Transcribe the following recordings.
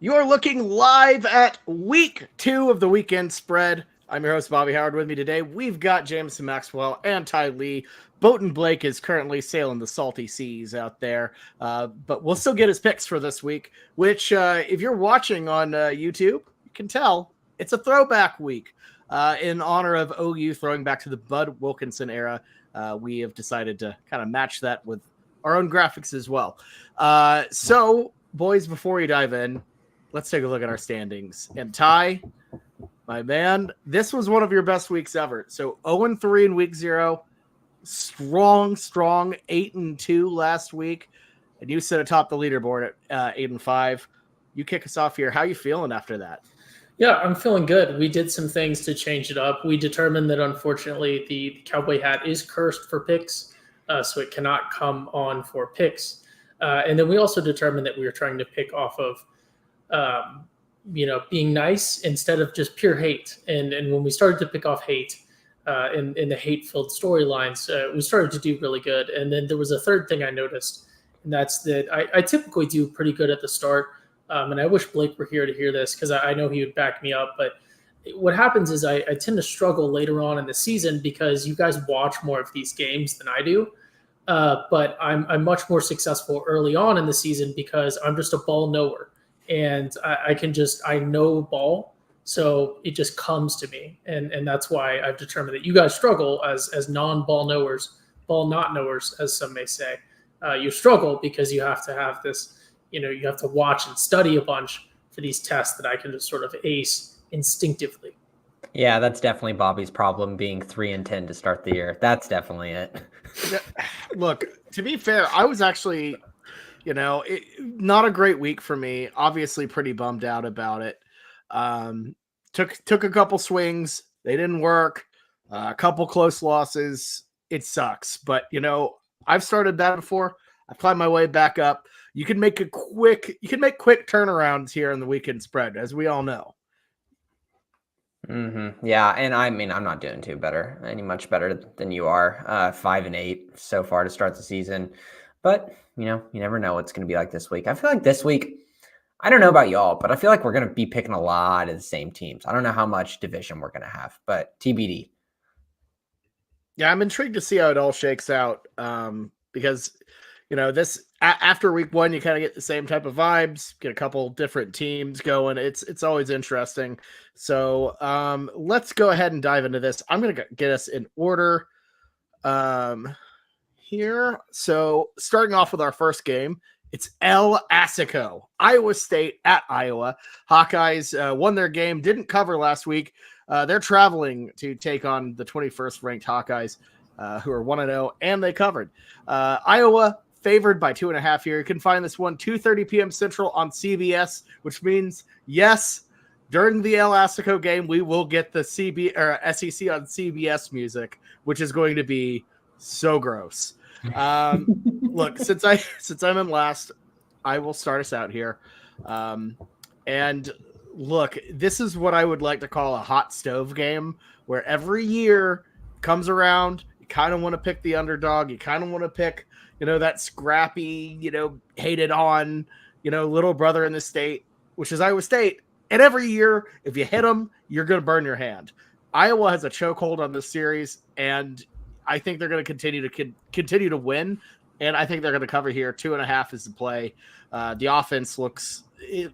You are looking live at week 2 of the weekend spread. I'm your host, Bobby Howard. With me today, we've got Jameson Maxwell and Ty Lee. Boatin' Blake is currently sailing the salty seas out there, but we'll still get his picks for this week, which, if you're watching on YouTube, you can tell it's a throwback week. In honor of OU throwing back to the Bud Wilkinson era, we have decided to kind of match that with our own graphics as well. So, boys, before we dive in, let's take a look at our standings. And Ty, my man, this was one of your best weeks ever. So 0-3 in week 0, strong 8-2 last week, and you sit atop the leaderboard at 8-5. You kick us off here. How you feeling after that? Yeah, I'm feeling good. We did some things to change it up. We determined that unfortunately the cowboy hat is cursed for picks, so it cannot come on for picks. And then we also determined that we were trying to pick off of being nice instead of just pure hate. And when we started to pick off hate in the hate-filled storylines, we started to do really good. And then there was a third thing I noticed, and that's that I typically do pretty good at the start. And I wish Blake were here to hear this because I know he would back me up. But what happens is I tend to struggle later on in the season because you guys watch more of these games than I do. But I'm much more successful early on in the season because I'm just a ball knower. And I know ball, so it just comes to me. And that's why I've determined that you guys struggle as non-ball knowers, ball not knowers, as some may say. You struggle because you have to have this, you have to watch and study a bunch for these tests that I can just sort of ace instinctively. Yeah, that's definitely Bobby's problem, being 3-10 to start the year. That's definitely it. Look, to be fair, I was actually... not a great week for me. Obviously pretty bummed out about it. Took a couple swings. They didn't work. A couple close losses. It sucks. But, I've started that before. I climbed my way back up. You can make quick turnarounds here in the weekend spread, as we all know. Mm-hmm. Yeah, and I mean, I'm not doing any much better than you are. 5-8 so far to start the season. But, you never know what's going to be like this week. I feel like this week, I don't know about y'all, but I feel like we're going to be picking a lot of the same teams. I don't know how much division we're going to have, but TBD. Yeah, I'm intrigued to see how it all shakes out because, this after week 1, you kind of get the same type of vibes, get a couple different teams going. It's always interesting. So let's go ahead and dive into this. I'm going to get us in order. Here. So starting off with our first game, it's El Assico, Iowa State at Iowa. Hawkeyes won their game, didn't cover last week. They're traveling to take on the 21st ranked Hawkeyes, who are 1-0, and they covered. Iowa favored by 2.5 here. You can find this one 2:30 p.m. Central on CBS, which means yes, during the El Assico game, we will get the SEC on CBS music, which is going to be so gross. Look, since I'm in last, I will start us out here. And look, this is what I would like to call a hot stove game, where every year comes around, you kind of want to pick the underdog, you kind of want to pick, that scrappy, hated on, little brother in the state, which is Iowa State. And every year, if you hit them, you're going to burn your hand. Iowa has a chokehold on this series, and I think they're going to continue to win, and I think they're going to cover here. 2.5 is the play. The offense looks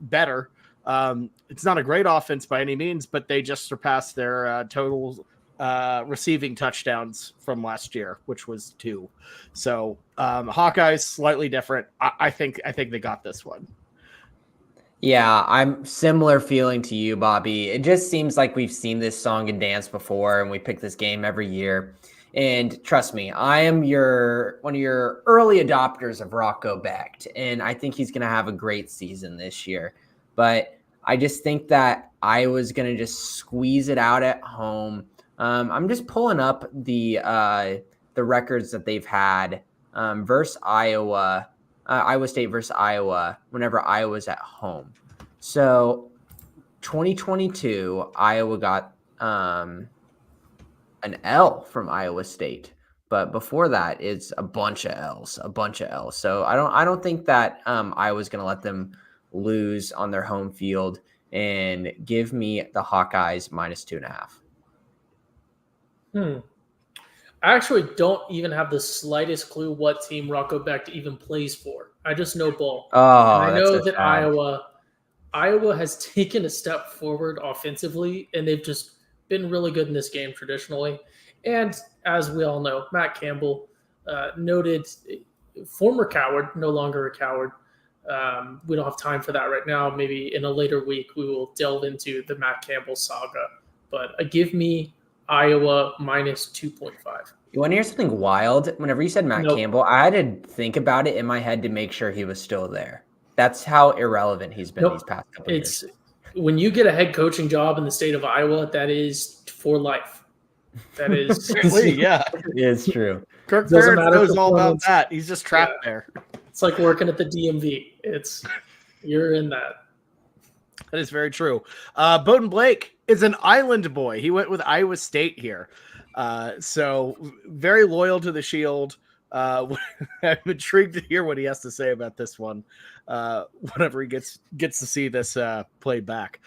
better. It's not a great offense by any means, but they just surpassed their total receiving touchdowns from last year, which was 2. So Hawkeyes slightly different. I think they got this one. Yeah, I'm similar feeling to you, Bobby. It just seems like we've seen this song and dance before, and we pick this game every year. And trust me, I am one of your early adopters of Rocco Becht, and I think he's going to have a great season this year. But I just think that Iowa's going to just squeeze it out at home. I'm just pulling up the records that they've had versus Iowa, Iowa State versus Iowa whenever Iowa's at home. So 2022, Iowa got an L from Iowa State, but before that, it's a bunch of L's. So I don't think that Iowa's going to let them lose on their home field, and give me the Hawkeyes -2.5. I actually don't even have the slightest clue what team Rocco Becht even plays for. I just know ball. Oh, And I that's know so that sad. Iowa has taken a step forward offensively, and they've just been really good in this game traditionally. And as we all know, Matt Campbell, noted former coward, no longer a coward. We don't have time for that right now. Maybe in a later week, we will delve into the Matt Campbell saga. But give me Iowa -2.5. You want to hear something wild? Whenever you said Matt Nope. Campbell, I had to think about it in my head to make sure he was still there. That's how irrelevant he's been these past couple years. When you get a head coaching job in the state of Iowa, that is for life. That is yeah, it's true. Kirk Ferentz knows all about that. He's just trapped there. It's like working at the DMV. You're in that. That is very true. Bowden Blake is an island boy. He went with Iowa State here. So very loyal to the Shield. I'm intrigued to hear what he has to say about this one whenever he gets to see this played back.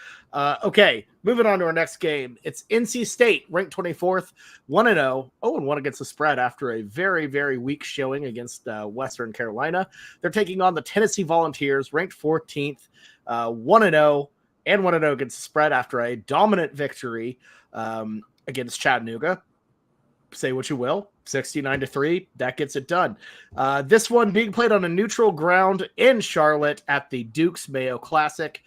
Okay, moving on to our next game. It's NC State, ranked 24th, 1-0, 0-1 against the spread after a very, very weak showing against Western Carolina. They're taking on the Tennessee Volunteers, ranked 14th, 1-0, and 1-0 against the spread after a dominant victory against Chattanooga. Say what you will, 69-3, that gets it done. This one being played on a neutral ground in Charlotte at the Duke's Mayo Classic.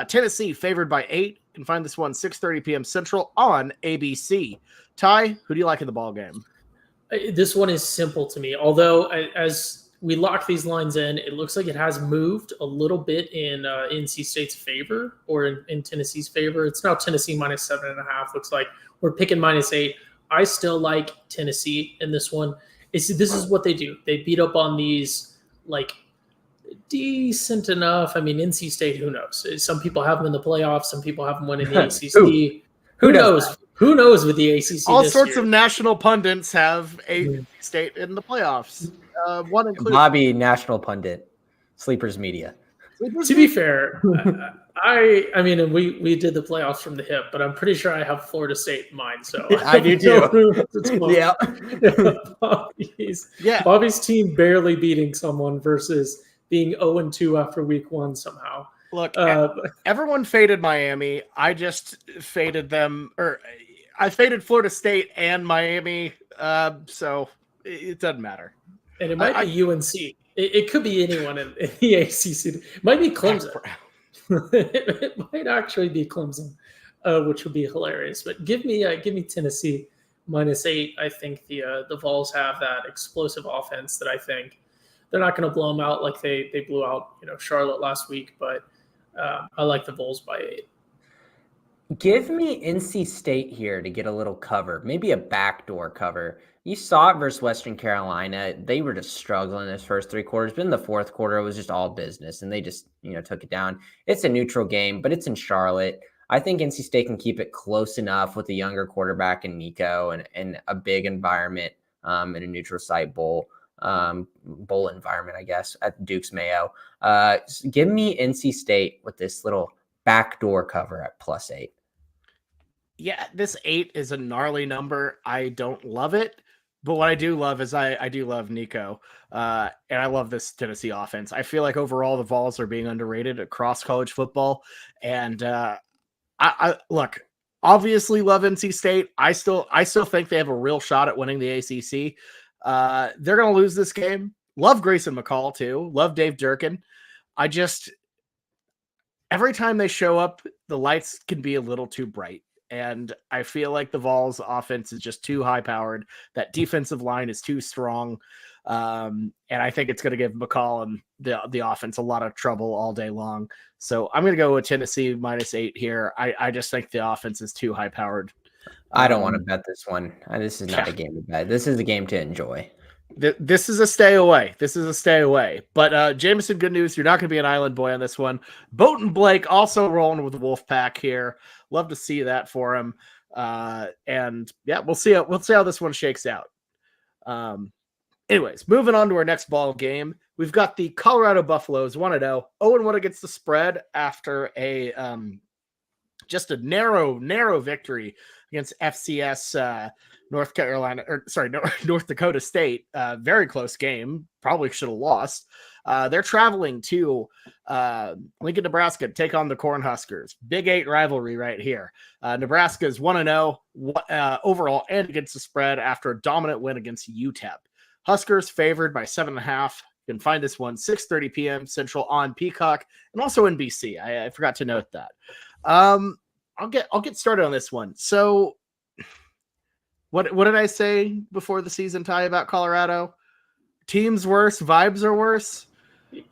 Tennessee favored by 8. You can find this one 6:30 p.m. Central on ABC. Ty, who do you like in the ball game? This one is simple to me. Although as we lock these lines in, it looks like it has moved a little bit in NC State's favor or in Tennessee's favor. It's now Tennessee -7.5. Looks like we're picking -8. I still like Tennessee in this one. This is what they do. They beat up on these like decent enough. I mean, NC State, who knows? Some people have them in the playoffs. Some people have them winning the ACC. Who knows? Who knows with the ACC? All sorts of national pundits have NC State in the playoffs. One included Bobby, national pundit, Sleepers Media. To be fair, I mean, we did the playoffs from the hip, but I'm pretty sure I have Florida State in mind. So I do too. Yeah. Bobby's team barely beating someone versus being 0-2 after week 1 somehow. Look, everyone faded Miami. I just faded them, or I faded Florida State and Miami. So it doesn't matter. And it might be UNC. It could be anyone in the ACC. It might be Clemson. It might actually be Clemson, which would be hilarious. But give me Tennessee -8. I think the Vols have that explosive offense that I think they're not going to blow them out like they blew out Charlotte last week. But I like the Vols by 8. Give me NC State here to get a little cover, maybe a backdoor cover. You saw it versus Western Carolina. They were just struggling this first 3 quarters, but in the fourth quarter, it was just all business, and they just took it down. It's a neutral game, but it's in Charlotte. I think NC State can keep it close enough with a younger quarterback in Nico and a big environment in a neutral site bowl environment, I guess, at Duke's Mayo. Give me NC State with this little backdoor cover at +8. Yeah, this 8 is a gnarly number. I don't love it, but what I do love is I do love Nico, and I love this Tennessee offense. I feel like overall the Vols are being underrated across college football, and I look, obviously love NC State. I still think they have a real shot at winning the ACC. They're going to lose this game. Love Grayson McCall too. Love Dave Durkin. Every time they show up, the lights can be a little too bright. And I feel like the Vols offense is just too high powered. That defensive line is too strong. And I think it's going to give McCall and the offense a lot of trouble all day long. So I'm going to go with Tennessee -8 here. I just think the offense is too high powered. I don't want to bet this one. This is not a game to bet. This is a game to enjoy. This is a stay away. But Jameson, good news. You're not going to be an island boy on this one. Bowden Blake also rolling with the Wolfpack here. Love to see that for him. And yeah, we'll see how this one shakes out. Anyways, moving on to our next ball game. we've got the Colorado Buffaloes 1-0, 0-1 against the spread after a just a narrow victory against FCS North Dakota State. Very close game. Probably should have lost. They're traveling to Lincoln, Nebraska to take on the Cornhuskers. Big 8 rivalry right here. Nebraska's 1-0 overall and against the spread after a dominant win against UTEP. Huskers favored by 7.5. You can find this one 6:30 p.m. Central on Peacock and also NBC. I forgot to note that. I'll get started on this one. So what did I say before the season, Ty, about Colorado? Teams worse, vibes are worse.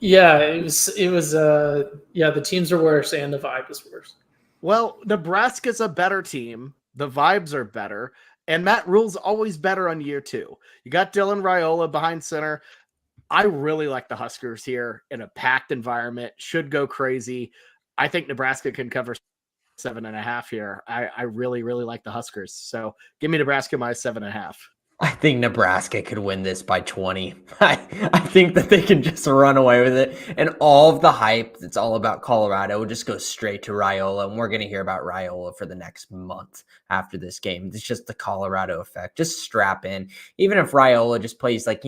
Yeah, it was the teams are worse and the vibe is worse. Well, Nebraska's a better team. The vibes are better. And Matt Rule's always better on year 2. You got Dylan Raiola behind center. I really like the Huskers here in a packed environment. Should go crazy. I think Nebraska can cover 7.5 here. I really, really like the Huskers. So give me Nebraska minus 7.5. I think Nebraska could win this by 20. I think that they can just run away with it. And all of the hype that's all about Colorado will just go straight to Raiola. And we're going to hear about Raiola for the next month after this game. It's just the Colorado effect. Just strap in. Even if Raiola just plays like,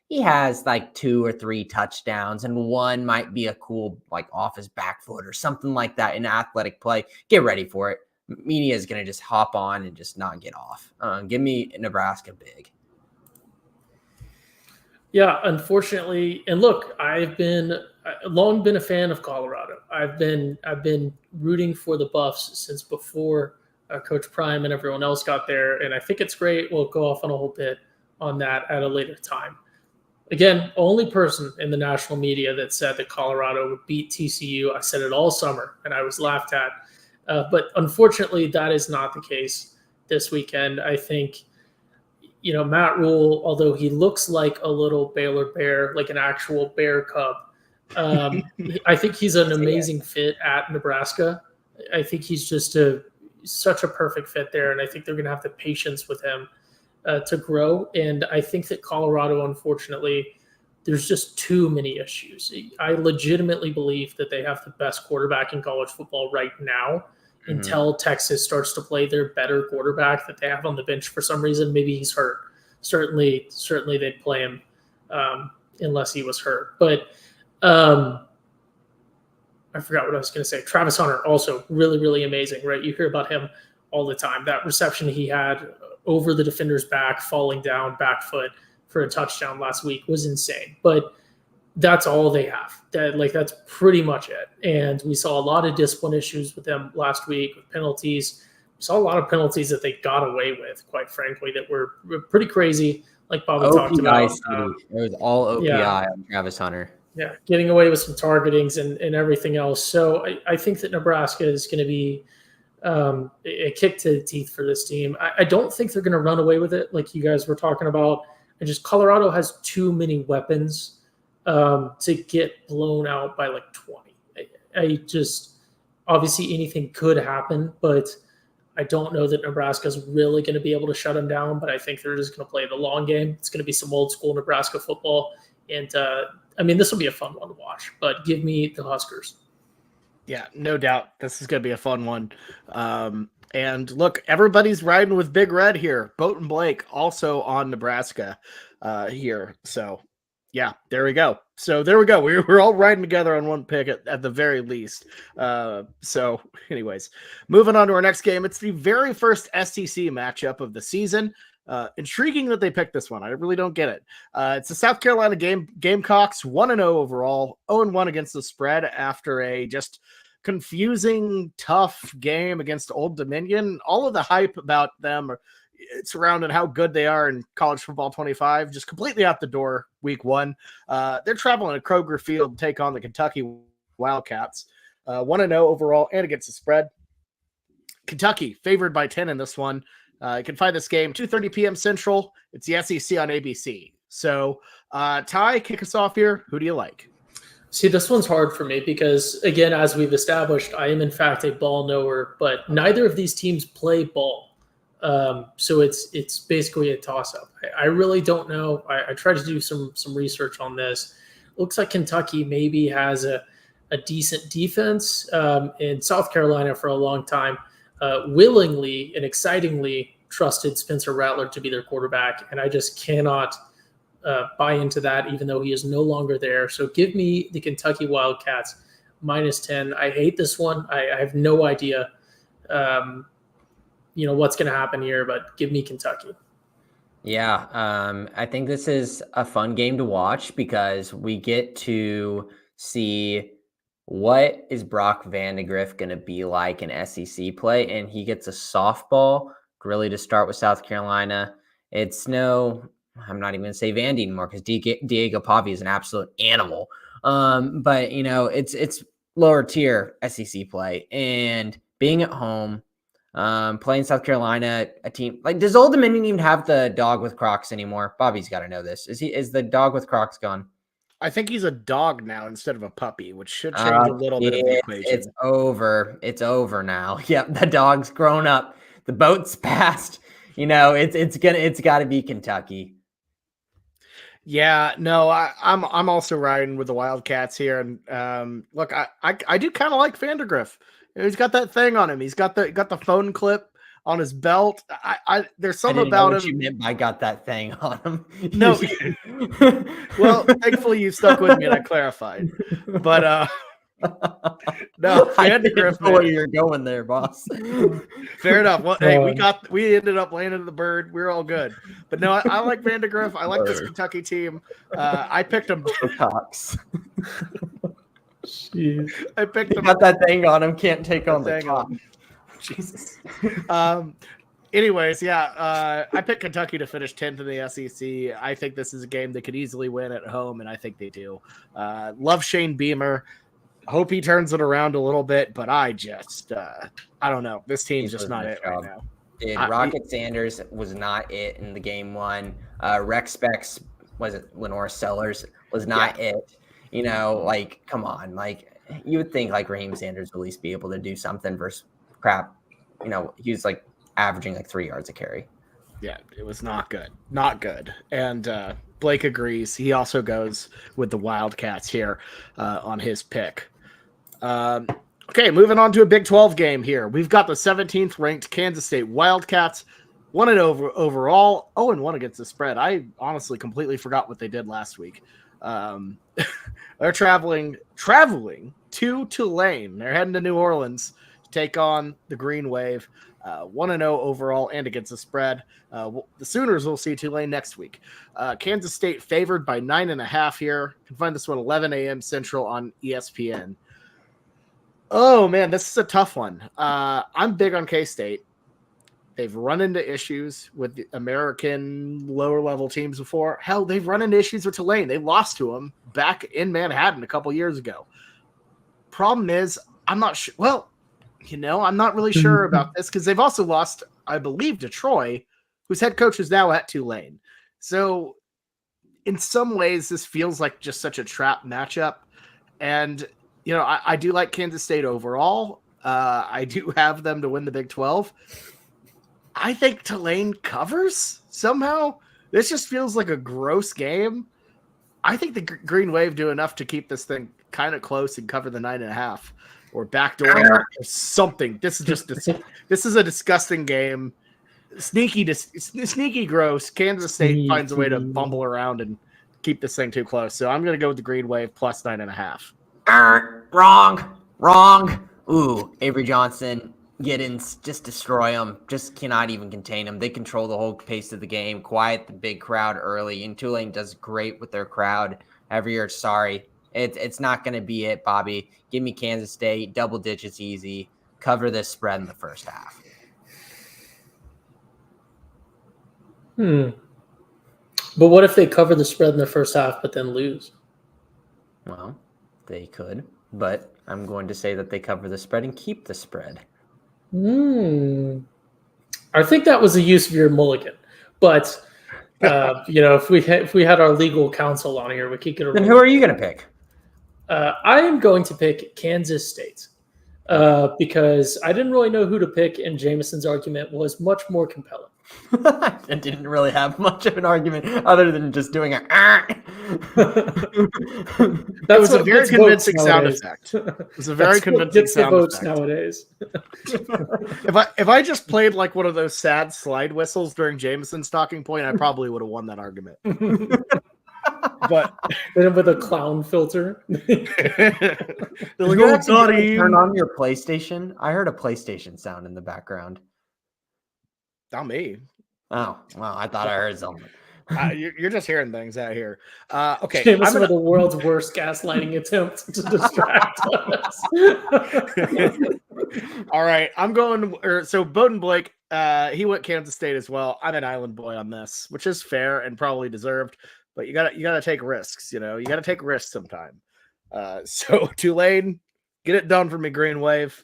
he has like 2 or 3 touchdowns and one might be a cool, like off his back foot or something like that in athletic play. Get ready for it. Media is going to just hop on and just not get off. Give me Nebraska big. Yeah, unfortunately, and look, I've long been a fan of Colorado. I've been rooting for the Buffs since before Coach Prime and everyone else got there, and I think it's great. We'll go off on a whole bit on that at a later time. Again, only person in the national media that said that Colorado would beat TCU. I said it all summer, and I was laughed at. But unfortunately, that is not the case this weekend. I think, Matt Rule, although he looks like a little Baylor Bear, like an actual bear cub, I think he's an amazing fit at Nebraska. I think he's just such a perfect fit there, and I think they're going to have the patience with him to grow. And I think that Colorado, unfortunately, there's just too many issues. I legitimately believe that they have the best quarterback in college football right now until Texas starts to play their better quarterback that they have on the bench for some reason. Maybe he's hurt. Certainly they'd play him unless he was hurt. But I forgot what I was going to say. Travis Hunter, also really, really amazing, right? You hear about him all the time. That reception he had over the defender's back, falling down, back foot for a touchdown last week was insane. But that's all they have. That's pretty much it. And we saw a lot of discipline issues with them last week with penalties. We saw a lot of penalties that they got away with, quite frankly, that were pretty crazy, like Bobby talked about. It was all OPI on Travis Hunter. Yeah, getting away with some targetings and everything else. So I think that Nebraska is going to be a kick to the teeth for this team. I don't think they're going to run away with it like you guys were talking about. And just Colorado has too many weapons to get blown out by like 20. I just, obviously anything could happen, but I don't know that Nebraska is really going to be able to shut them down, but I think they're just going to play the long game. It's going to be some old school Nebraska football. And this will be a fun one to watch, but give me the Huskers. Yeah, no doubt. This is going to be a fun one. And look, everybody's riding with Big Red here. Boat and Blake also on Nebraska here. So, yeah, there we go. We're all riding together on one pick at the very least. So, anyways, moving on to our next game. It's the very first SEC matchup of the season. Intriguing that they picked this one. I really don't get it. It's the South Carolina Gamecocks, 1-0 overall, 0-1 against the spread after a just confusing, tough game against Old Dominion. All of the hype about them surrounding how good they are in college football 25, just completely out the door week 1. They're traveling to Kroger Field to take on the Kentucky Wildcats. 1-0 overall and against the spread. Kentucky favored by 10 in this one. You can find this game 2:30 p.m. Central. It's the SEC on ABC. So, Ty, kick us off here. Who do you like? See, this one's hard for me because, again, as we've established, I am in fact a ball knower, but neither of these teams play ball. So it's basically a toss-up. I really don't know. I tried to do some research on this. looks like Kentucky maybe has a decent defense. In South Carolina for a long time, willingly and excitingly trusted Spencer Rattler to be their quarterback, and I just cannot buy into that, even though he is no longer there. So give me the Kentucky Wildcats -10. I hate this one. I have no idea, what's going to happen here, but give me Kentucky. Yeah, I think this is a fun game to watch because we get to see what is Brock Vandagriff going to be like in SEC play, and he gets a softball really to start with South Carolina. It's I'm not even going to say Vandy anymore because Diego Pavi is an absolute animal. But it's lower tier SEC play, and being at home, playing South Carolina, a team like, does Old Dominion even have the dog with Crocs anymore? Bobby's got to know this. Is the dog with Crocs gone? I think he's a dog now instead of a puppy, which should change a little bit of the equation. It's over. It's over now. Yep, the dog's grown up. The boat's passed. It's got to be Kentucky. Yeah, no, I'm also riding with the Wildcats here, and look, I do kind of like Vandagriff. He's got that thing on him. He's got the phone clip on his belt. There's something about him. You meant by got that thing on him? No, well, thankfully you stuck with me and I clarified. But no, Vandagriff, where you're going there, boss. Fair enough. Well, hey, we ended up landing the bird. We're all good. But no, I like Vandagriff. I like this Kentucky team. I picked him. Cox. Jeez. I picked him. Got that thing on him. Can't take on the top. Jesus. Anyways, yeah, I picked Kentucky to finish 10th in the SEC. I think this is a game they could easily win at home, and I think they do. Love Shane Beamer. Hope he turns it around a little bit, but I just, I don't know. This team's just not it right now. Dude, Rocket Sanders was not it in the game one. Rex Specs, was it Lenore Sellers, was not it. Come on. Like, you would think, like, Raheem Sanders would at least be able to do something versus crap. He was, like, averaging, like, 3 yards a carry. Yeah, it was not good. Not good. And Blake agrees. He also goes with the Wildcats here on his pick. Okay, moving on to a Big 12 game here. We've got the 17th ranked Kansas State Wildcats, 1-0 overall, 0-1 against the spread. I honestly completely forgot what they did last week. They're traveling to Tulane. They're heading to New Orleans to take on the Green Wave. 1-0 overall and against the spread. The Sooners will see Tulane next week. Kansas State favored by 9.5 here. You can find this one 11 a.m. Central on ESPN. Oh, man, this is a tough one. I'm big on K-State. They've run into issues with the American lower-level teams before. Hell, they've run into issues with Tulane. They lost to them back in Manhattan a couple years ago. Problem is, I'm not sure. Well, I'm not really sure about this because they've also lost, I believe, to Troy, whose head coach is now at Tulane. So in some ways, this feels like just such a trap matchup. And I do like Kansas State overall. I do have them to win the Big 12. I think Tulane covers somehow. This just feels like a gross game. I think the Green Wave do enough to keep this thing kind of close and cover the 9.5 or backdoor or something. This is a disgusting game. Sneaky gross. Kansas State finds a way to bumble around and keep this thing too close. So I'm going to go with the Green Wave plus 9.5. Wrong. Ooh, Avery Johnson, Giddens, just destroy them. Just cannot even contain them. They control the whole pace of the game, quiet the big crowd early, and Tulane does great with their crowd every year. Sorry, it's not going to be it, Bobby. Give me Kansas State, double digits easy. Cover this spread in the first half. But what if they cover the spread in the first half but then lose? Well, they could, but I'm going to say that they cover the spread and keep the spread. I think that was the use of your mulligan, but if we had our legal counsel on here, we could get a. Then who are you going to pick? I am going to pick Kansas State. because I didn't really know who to pick, and Jameson's argument was much more compelling. I didn't really have much of an argument other than just doing a. That was a very convincing sound effect. It was a very convincing sound votes effect nowadays. If I just played like one of those sad slide whistles during Jameson's talking point, I probably would have won that argument. But then with a clown filter. They're like, turn on your PlayStation. I heard a PlayStation sound in the background. Not me. Oh, well, I thought I heard something. You're just hearing things out here. Okay. Jameson with the world's worst gaslighting attempt to distract us. All right. I'm going. So Bowden Blake, he went Kansas State as well. I'm an Island boy on this, which is fair and probably deserved. But you gotta take risks. You got to take risks sometime. So Tulane, get it done for me, Green Wave.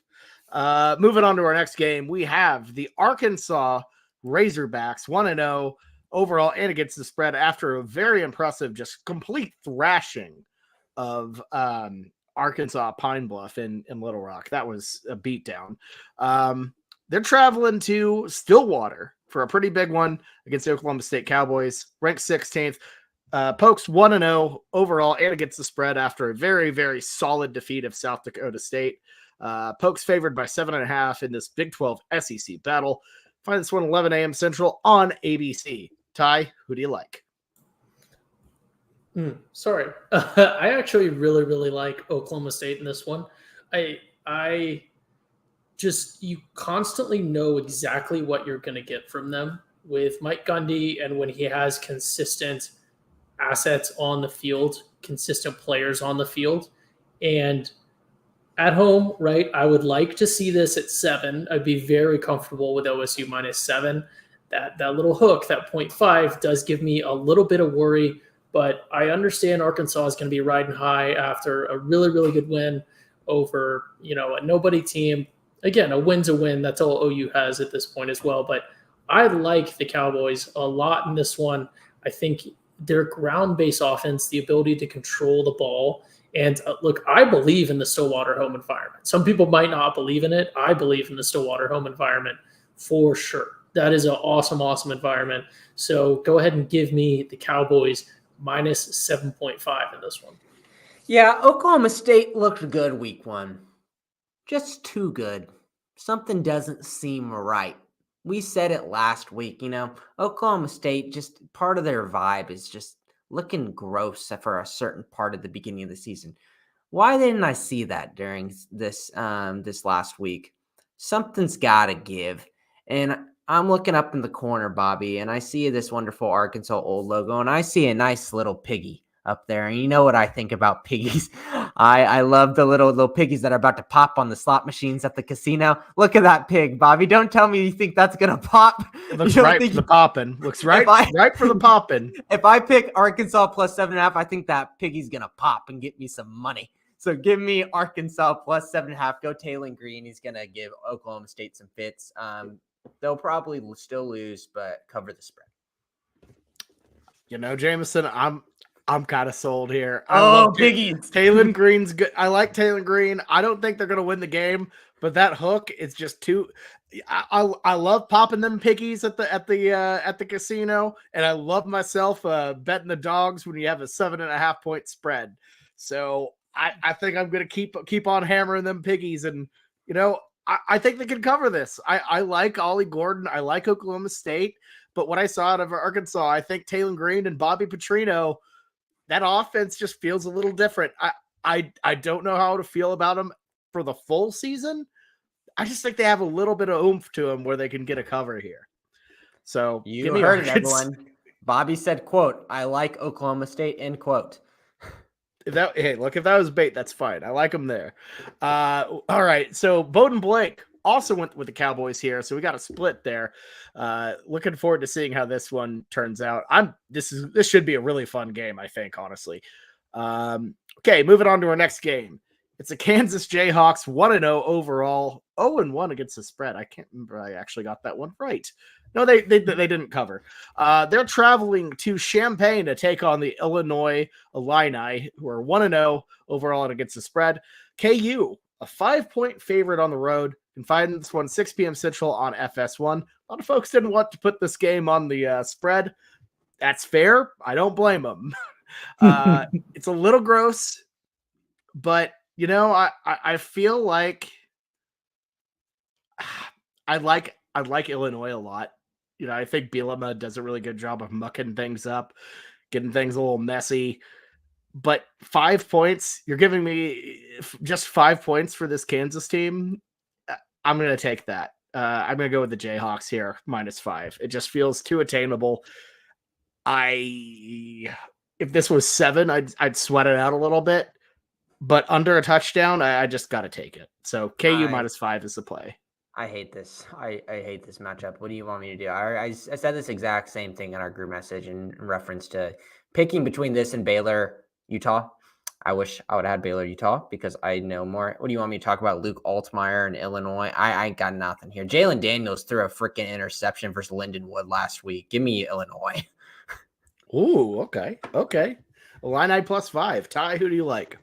Moving on to our next game, we have the Arkansas Razorbacks 1-0 overall and against the spread after a very impressive, just complete thrashing of Arkansas Pine Bluff in Little Rock. That was a beatdown. They're traveling to Stillwater for a pretty big one against the Oklahoma State Cowboys, ranked 16th. Pokes 1-0 overall and against the spread after a very, very solid defeat of South Dakota State. Pokes favored by 7.5 in this Big 12 SEC battle. Find this one 11 a.m. Central on ABC. Ty, who do you like? Sorry. I actually really, really like Oklahoma State in this one. I just, you constantly know exactly what you're going to get from them with Mike Gundy, and when he has consistent assets on the field, consistent players on the field. And at home, right, I would like to see this at 7. I'd be very comfortable with OSU -7. That little hook, that 0.5, does give me a little bit of worry, but I understand Arkansas is going to be riding high after a really, really good win over, a nobody team. Again, a win's a win. That's all OU has at this point as well. But I like the Cowboys a lot in this one. I think their ground-based offense, the ability to control the ball. And look, I believe in the Stillwater home environment. Some people might not believe in it. I believe in the Stillwater home environment for sure. That is an awesome, awesome environment. So go ahead and give me the Cowboys -7.5 in this one. Yeah, Oklahoma State looked good week 1. Just too good. Something doesn't seem right. We said it last week, Oklahoma State, just part of their vibe is just looking gross for a certain part of the beginning of the season. Why didn't I see that during this last week? Something's got to give. And I'm looking up in the corner, Bobby, and I see this wonderful Arkansas old logo, and I see a nice little piggy up there. And you know what I think about piggies. I love the little piggies that are about to pop on the slot machines at the casino. Look at that pig, Bobby. Don't tell me you think that's going to pop. It looks right for the popping. Looks right for the popping. If I pick Arkansas +7.5, I think that piggy's going to pop and get me some money. So give me Arkansas +7.5. Go Taylor Green. He's going to give Oklahoma State some fits. They'll probably still lose, but cover the spread. Jameson, I'm kind of sold here. Piggies. Taylor Green's good. I like Taylor Green. I don't think they're going to win the game, but that hook is just too. I love popping them piggies at the casino, and I love myself betting the dogs when you have a 7.5 point spread. So I think I'm going to keep on hammering them piggies, and I think they can cover this. I like Ollie Gordon. I like Oklahoma State, but what I saw out of Arkansas, I think Taylor Green and Bobby Petrino, that offense just feels a little different. I don't know how to feel about them for the full season. I just think they have a little bit of oomph to them where they can get a cover here. So you heard it, everyone. Bobby said, quote, "I like Oklahoma State," end quote. If that was bait, that's fine. I like them there. All right. So Bowden Blake also went with the Cowboys here. So we got a split there. Looking forward to seeing how this one turns out. This should be a really fun game, I think, honestly. Okay, moving on to our next game. It's the Kansas Jayhawks 1-0 overall, 0-1 against the spread. I can't remember. I actually got that one right. No, they didn't cover. They're traveling to Champaign to take on the Illinois Illini, who are 1-0 overall and against the spread. KU a 5-point favorite on the road. You can find this one 6 p.m. Central on FS1. A lot of folks didn't want to put this game on the spread. That's fair. I don't blame them. It's a little gross, but I feel like I like Illinois a lot. I think Bielema does a really good job of mucking things up, getting things a little messy. But 5 points, you're giving me just 5 points for this Kansas team. I'm going to take that. I'm going to go with the Jayhawks here, -5. It just feels too attainable. If this was 7, I'd sweat it out a little bit. But under a touchdown, I just got to take it. So KU -5 is the play. I hate this. I hate this matchup. What do you want me to do? I said this exact same thing in our group message in reference to picking between this and Baylor, Utah. I wish I would have had Baylor, Utah, because I know more. What do you want me to talk about? Luke Altmaier and Illinois? I got nothing here. Jalen Daniels threw a freaking interception versus Lindenwood last week. Give me Illinois. Ooh, okay. Illini +5. Ty, who do you like?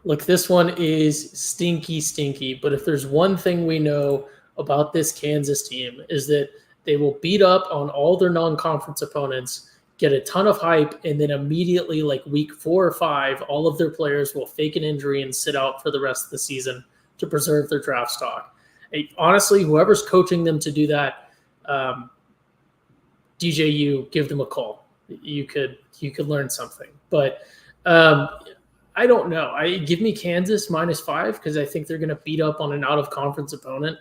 Look, this one is stinky, but if there's one thing we know about this Kansas team is that they will beat up on all their non-conference opponents, get a ton of hype, and then immediately, like week 4 or 5, all of their players will fake an injury and sit out for the rest of the season to preserve their draft stock. Honestly, whoever's coaching them to do that, DJU, give them a call. You could learn something. But I don't know. Give me Kansas -5 because I think they're going to beat up on an out-of-conference opponent,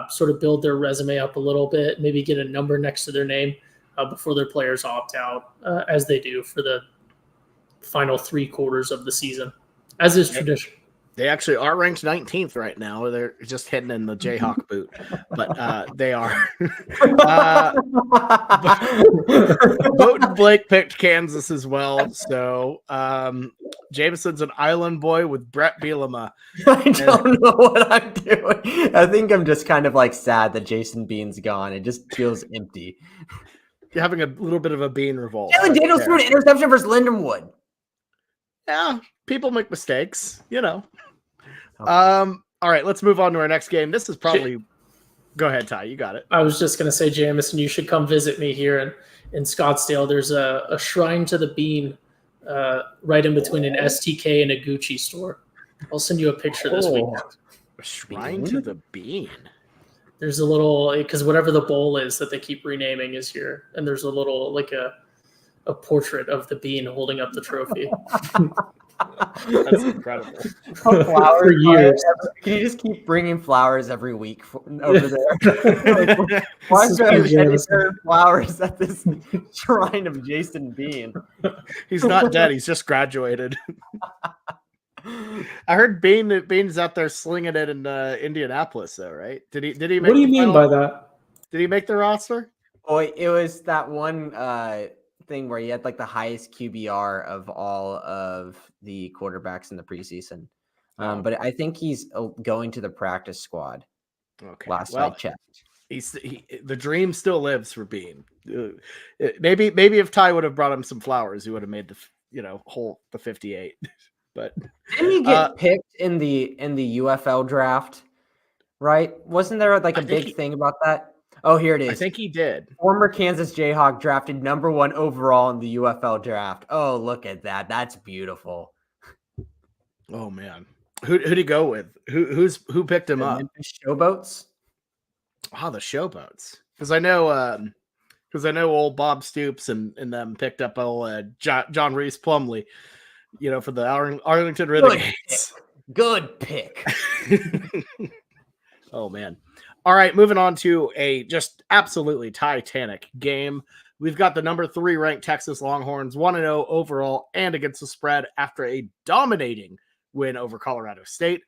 sort of build their resume up a little bit, maybe get a number next to their name before their players opt out, as they do for the final 3 quarters of the season, as is tradition. They actually are ranked 19th right now. They're just hitting in the Jayhawk boot, but they are. Boat Blake picked Kansas as well. So Jameson's an island boy with Brett Bielema. I don't know what I'm doing. I think I'm just kind of like sad that Jason Bean's gone. It just feels empty. You're having a little bit of a Bean revolt. Jalen Daniels threw an interception versus Lindenwood. Yeah, people make mistakes, Okay. All right, let's move on to our next game. This is probably go ahead, Ty. You got it. I was just gonna say, Jamison, you should come visit me here in Scottsdale. There's a shrine to the bean right in between an STK and a Gucci store. I'll send you a picture this weekend. A shrine to the bean. There's a little, because whatever the bowl is that they keep renaming is here, and there's a little like a portrait of the bean holding up the trophy. That's incredible. Flowers for years. Can you just keep bringing flowers every week over there? Why is there flowers at this shrine of Jason Bean? He's not dead. He's just graduated. I heard Bean's out there slinging it in Indianapolis, though, right? Did he? Make what do you mean by that? Did he make the roster? Oh, it was that one thing where he had like the highest QBR of all of the quarterbacks in the preseason. But I think he's going to the practice squad. Okay. Last I checked. The dream still lives for Bean. Maybe if Ty would have brought him some flowers, he would have made the 58. But didn't he get picked in the UFL draft? Right? Wasn't there like a big thing about that? Oh, here it is. I think he did. Former Kansas Jayhawk drafted #1 overall in the UFL draft. Oh, look at that. That's beautiful. Oh man. Who'd he go with? Who picked him up? Memphis Showboats. Oh, the Showboats. Because I know old Bob Stoops and them picked up old John Reese Plumley, for the Arlington Renegades. Good pick. Oh man. All right, moving on to a just absolutely titanic game. We've got the number 3 ranked Texas Longhorns 1-0 overall and against the spread after a dominating win over Colorado State.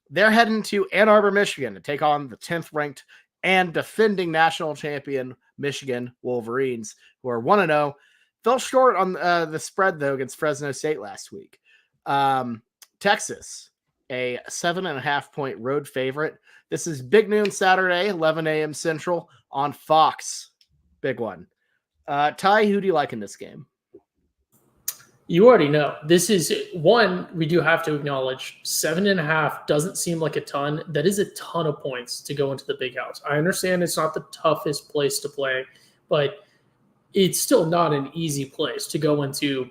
They're heading to Ann Arbor, Michigan to take on the 10th ranked and defending national champion Michigan Wolverines, who are 1-0. Fell short on the spread, though, against Fresno State last week. Texas, a 7.5-point road favorite. This is big noon Saturday, 11 a.m. Central on Fox. Big one. Ty, who do you like in this game? You already know. This is one we do have to acknowledge. 7.5 doesn't seem like a ton. That is a ton of points to go into the big house. I understand it's not the toughest place to play, but it's still not an easy place to go into,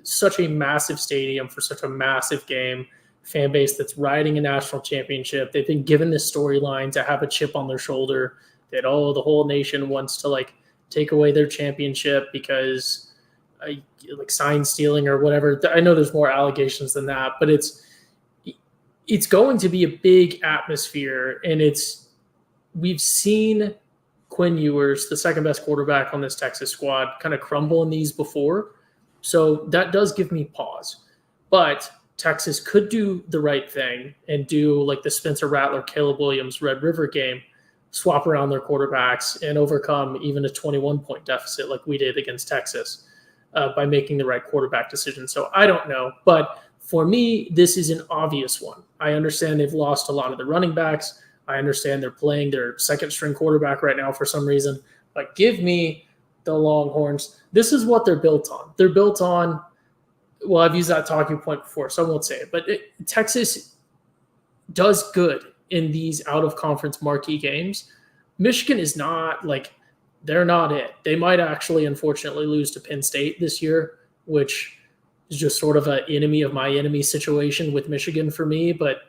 such a massive stadium for such a massive game, fan base that's riding a national championship. They've been given this storyline to have a chip on their shoulder that, oh, the whole nation wants to like take away their championship because like sign stealing or whatever. I know there's more allegations than that, but it's going to be a big atmosphere, and we've seen Quinn Ewers, the second best quarterback on this Texas squad, kind of crumble in these before. So that does give me pause. But Texas could do the right thing and do like the Spencer Rattler, Caleb Williams, Red River game, swap around their quarterbacks and overcome even a 21-point deficit like we did against Texas by making the right quarterback decision. So I don't know. But for me, this is an obvious one. I understand they've lost a lot of the running backs. I understand they're playing their second string quarterback right now for some reason, but give me the Longhorns. This is what they're built on. They're built on, well, I've used that talking point before, so I won't say it, but Texas does good in these out of conference marquee games. Michigan is not like, they're not it. They might actually, unfortunately, lose to Penn State this year, which is just sort of an enemy of my enemy situation with Michigan for me, but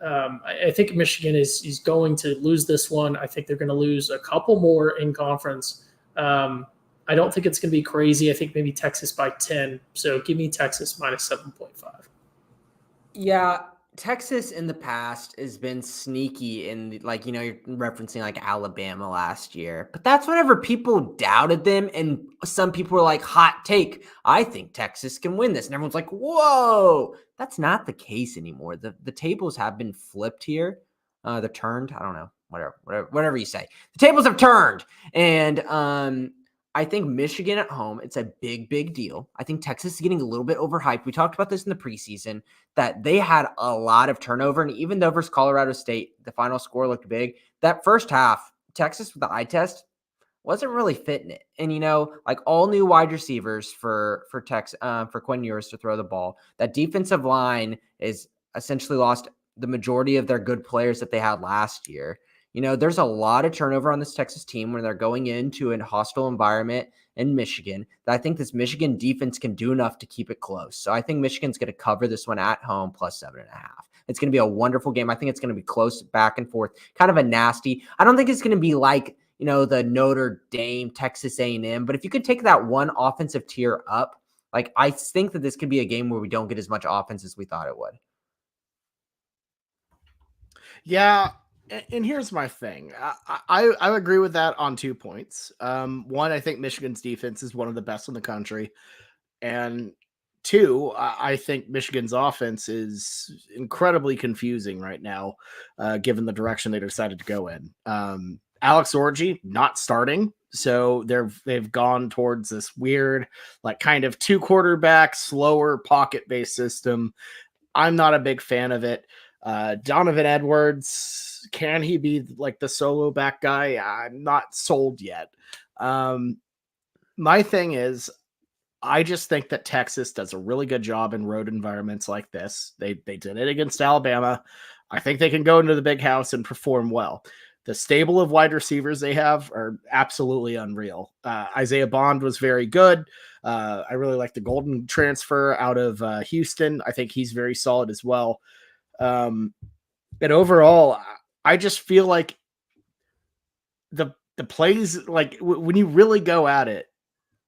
I think Michigan is going to lose this one. I think they're going to lose a couple more in conference. I don't think it's going to be crazy. I think maybe Texas by 10. So give me Texas minus 7.5. Yeah, Texas in the past has been sneaky in you're referencing like Alabama last year, but that's whenever people doubted them, and some people were like, hot take, I think Texas can win this, and everyone's like, whoa, that's not the case anymore. The tables have been flipped here. They're turned. I don't know, whatever you say. The tables have turned, and I think Michigan at home, it's a big deal. I think Texas is getting a little bit overhyped. We talked about this in the preseason, that they had a lot of turnover. And even though versus Colorado State, the final score looked big, that first half, Texas with the eye test wasn't really fitting it. And, like all new wide receivers for Quinn Ewers to throw the ball. That defensive line is essentially lost the majority of their good players that they had last year. There's a lot of turnover on this Texas team when they're going into a hostile environment in Michigan that I think this Michigan defense can do enough to keep it close. So I think Michigan's going to cover this one at home plus 7.5. It's going to be a wonderful game. I think it's going to be close back and forth, kind of a nasty. I don't think it's going to be like, the Notre Dame, Texas A&M, but if you could take that one offensive tier up, like I think that this could be a game where we don't get as much offense as we thought it would. Yeah. And here's my thing. I agree with that on 2 points. One, I think Michigan's defense is one of the best in the country. And two, I think Michigan's offense is incredibly confusing right now, given the direction they decided to go in. Alex Orji not starting. So they've gone towards this weird, like kind of 2 quarterback, slower pocket-based system. I'm not a big fan of it. Donovan Edwards, can he be like the solo back guy? I'm not sold yet. My thing is, I just think that Texas does a really good job in road environments like this. They did it against Alabama. I think they can go into the big house and perform well. The stable of wide receivers they have are absolutely unreal. Isaiah Bond was very good. I really like the Golden transfer out of Houston. I think he's very solid as well. And overall, I just feel like the plays, like when you really go at it,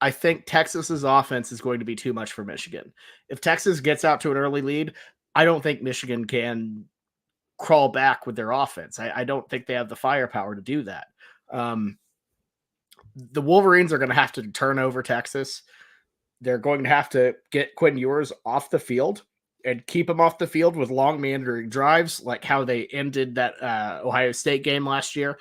I think Texas's offense is going to be too much for Michigan. If Texas gets out to an early lead, I don't think Michigan can crawl back with their offense. I don't think they have the firepower to do that. The Wolverines are going to have to turn over Texas. They're going to have to get Quinn Ewers off the field and keep him off the field with long meandering drives, like how they ended that Ohio State game last year.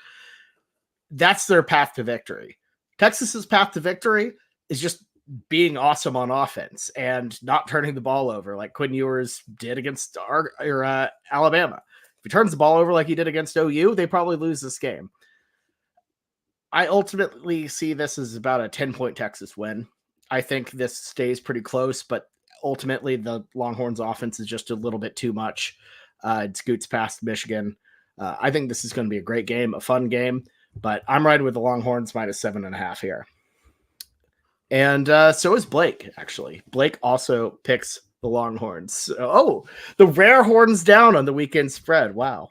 That's their path to victory. Texas's path to victory is just being awesome on offense and not turning the ball over like Quinn Ewers did against Alabama. If he turns the ball over like he did against OU, they probably lose this game. I ultimately see this as about a 10-point Texas win. I think this stays pretty close, but ultimately the Longhorns offense is just a little bit too much. It scoots past Michigan. I think this is going to be a great game, a fun game, but I'm riding with the Longhorns -7.5 here. And so is Blake, actually. Blake also picks the Longhorns. Oh, the rare horns down on the weekend spread. Wow.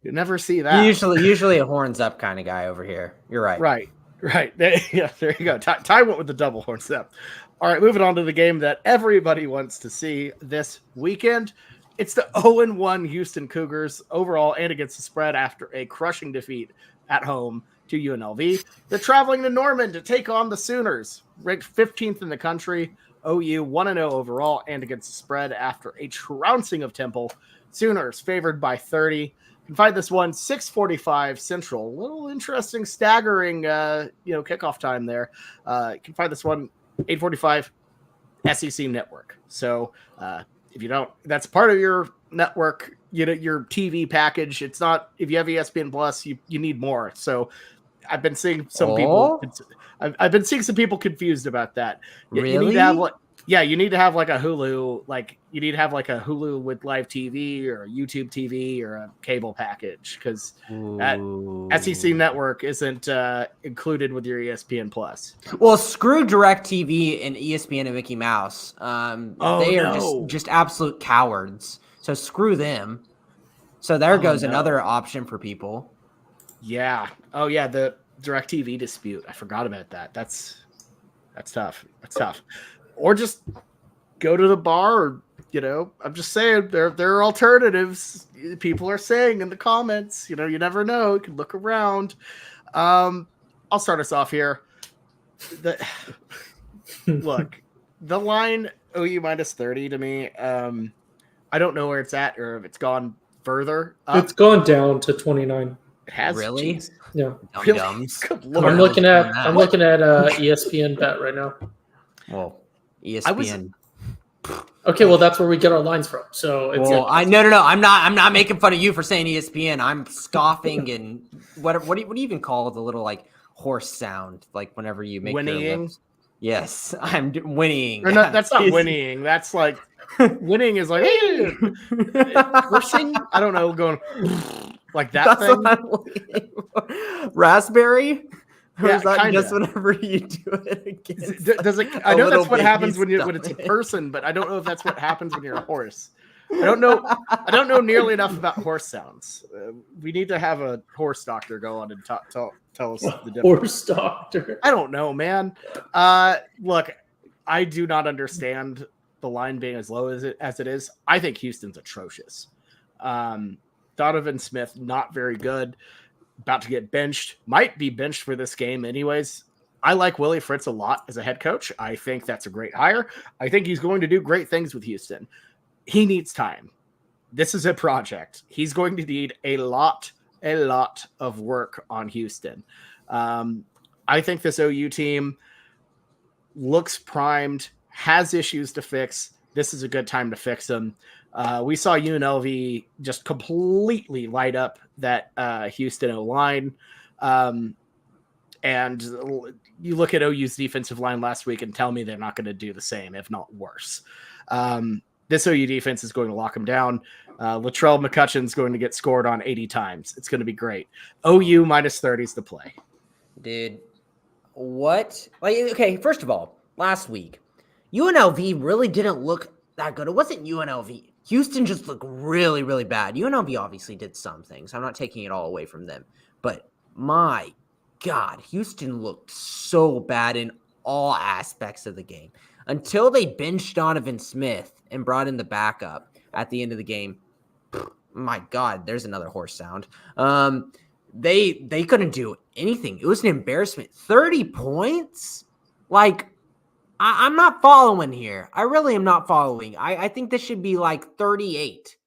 You never see that. Usually a horns up kind of guy over here. You're right. Right. Yeah, there you go. Ty went with the double horns up. All right, moving on to the game that everybody wants to see this weekend. It's the 0-1 Houston Cougars overall and against the spread after a crushing defeat at home to UNLV. They're traveling to Norman to take on the Sooners, ranked 15th in the country. OU 1-0 overall and against the spread after a trouncing of Temple. Sooners favored by 30. You can find this one 6:45 Central. A little interesting, staggering, kickoff time there. You can find this one 8:45 SEC Network. So if you don't, that's part of your network, your TV package. It's not, if you have ESPN Plus, you need more. So I've been seeing some people. I've been seeing some people confused about that. Really? You need to have you need to have like a Hulu, you need to have like a Hulu with live TV or a YouTube TV or a cable package, because that SEC Network isn't included with your ESPN Plus. Well, screw DirecTV and ESPN and Mickey Mouse. They are just absolute cowards. So screw them. So there goes another option for people. Yeah. Oh yeah, the DirecTV dispute. I forgot about that. That's tough. That's tough. Or just go to the bar, or I'm just saying there are alternatives. People are saying in the comments. You never know. You can look around. I'll start us off here. Look, the line OU -30 to me. I don't know where it's at or if it's gone further up. It's gone down to 29. It has. Really? Geez. Yeah. Really? I'm looking at ESPN Bet right now. Well, ESPN. Okay, well that's where we get our lines from. So it's no. I'm not making fun of you for saying ESPN. I'm scoffing and what do you even call the little like horse sound, like whenever you make whinnying? Your lips? Yes, I'm whinnying. Or not, that's not whinnying. That's like winning is like horsing. I don't know, going like that. That's thing. What I'm raspberry. Or is that kinda. just whenever you do it again? Does it? I know that's what happens when it's a person, but I don't know if that's what happens when you're a horse. I don't know nearly enough about horse sounds. We need to have a horse doctor go on and tell us the difference. Horse doctor. I don't know, man. Look, I do not understand the line being as low as it is. I think Houston's atrocious. Donovan Smith, not very good. About to get benched, might be benched for this game anyways. I like Willie Fritz a lot as a head coach. I think that's a great hire. I think he's going to do great things with Houston. He needs time. This is a project. He's going to need a lot of work on Houston. I think this OU team looks primed, has issues to fix. This is a good time to fix them. We saw UNLV just completely light up that Houston O-line. And you look at OU's defensive line last week and tell me they're not going to do the same, if not worse. This OU defense is going to lock them down. Latrell McCutcheon's going to get scored on 80 times. It's going to be great. OU -30 is the play. Dude, what? Okay, first of all, last week, UNLV really didn't look that good. It wasn't UNLV. Houston just looked really, really bad. UNLV obviously did some things. I'm not taking it all away from them. But my God, Houston looked so bad in all aspects of the game. Until they benched Donovan Smith and brought in the backup at the end of the game. My God, there's another horse sound. They couldn't do anything. It was an embarrassment. 30 points? I'm not following here. I really am not following. I think this should be like 38.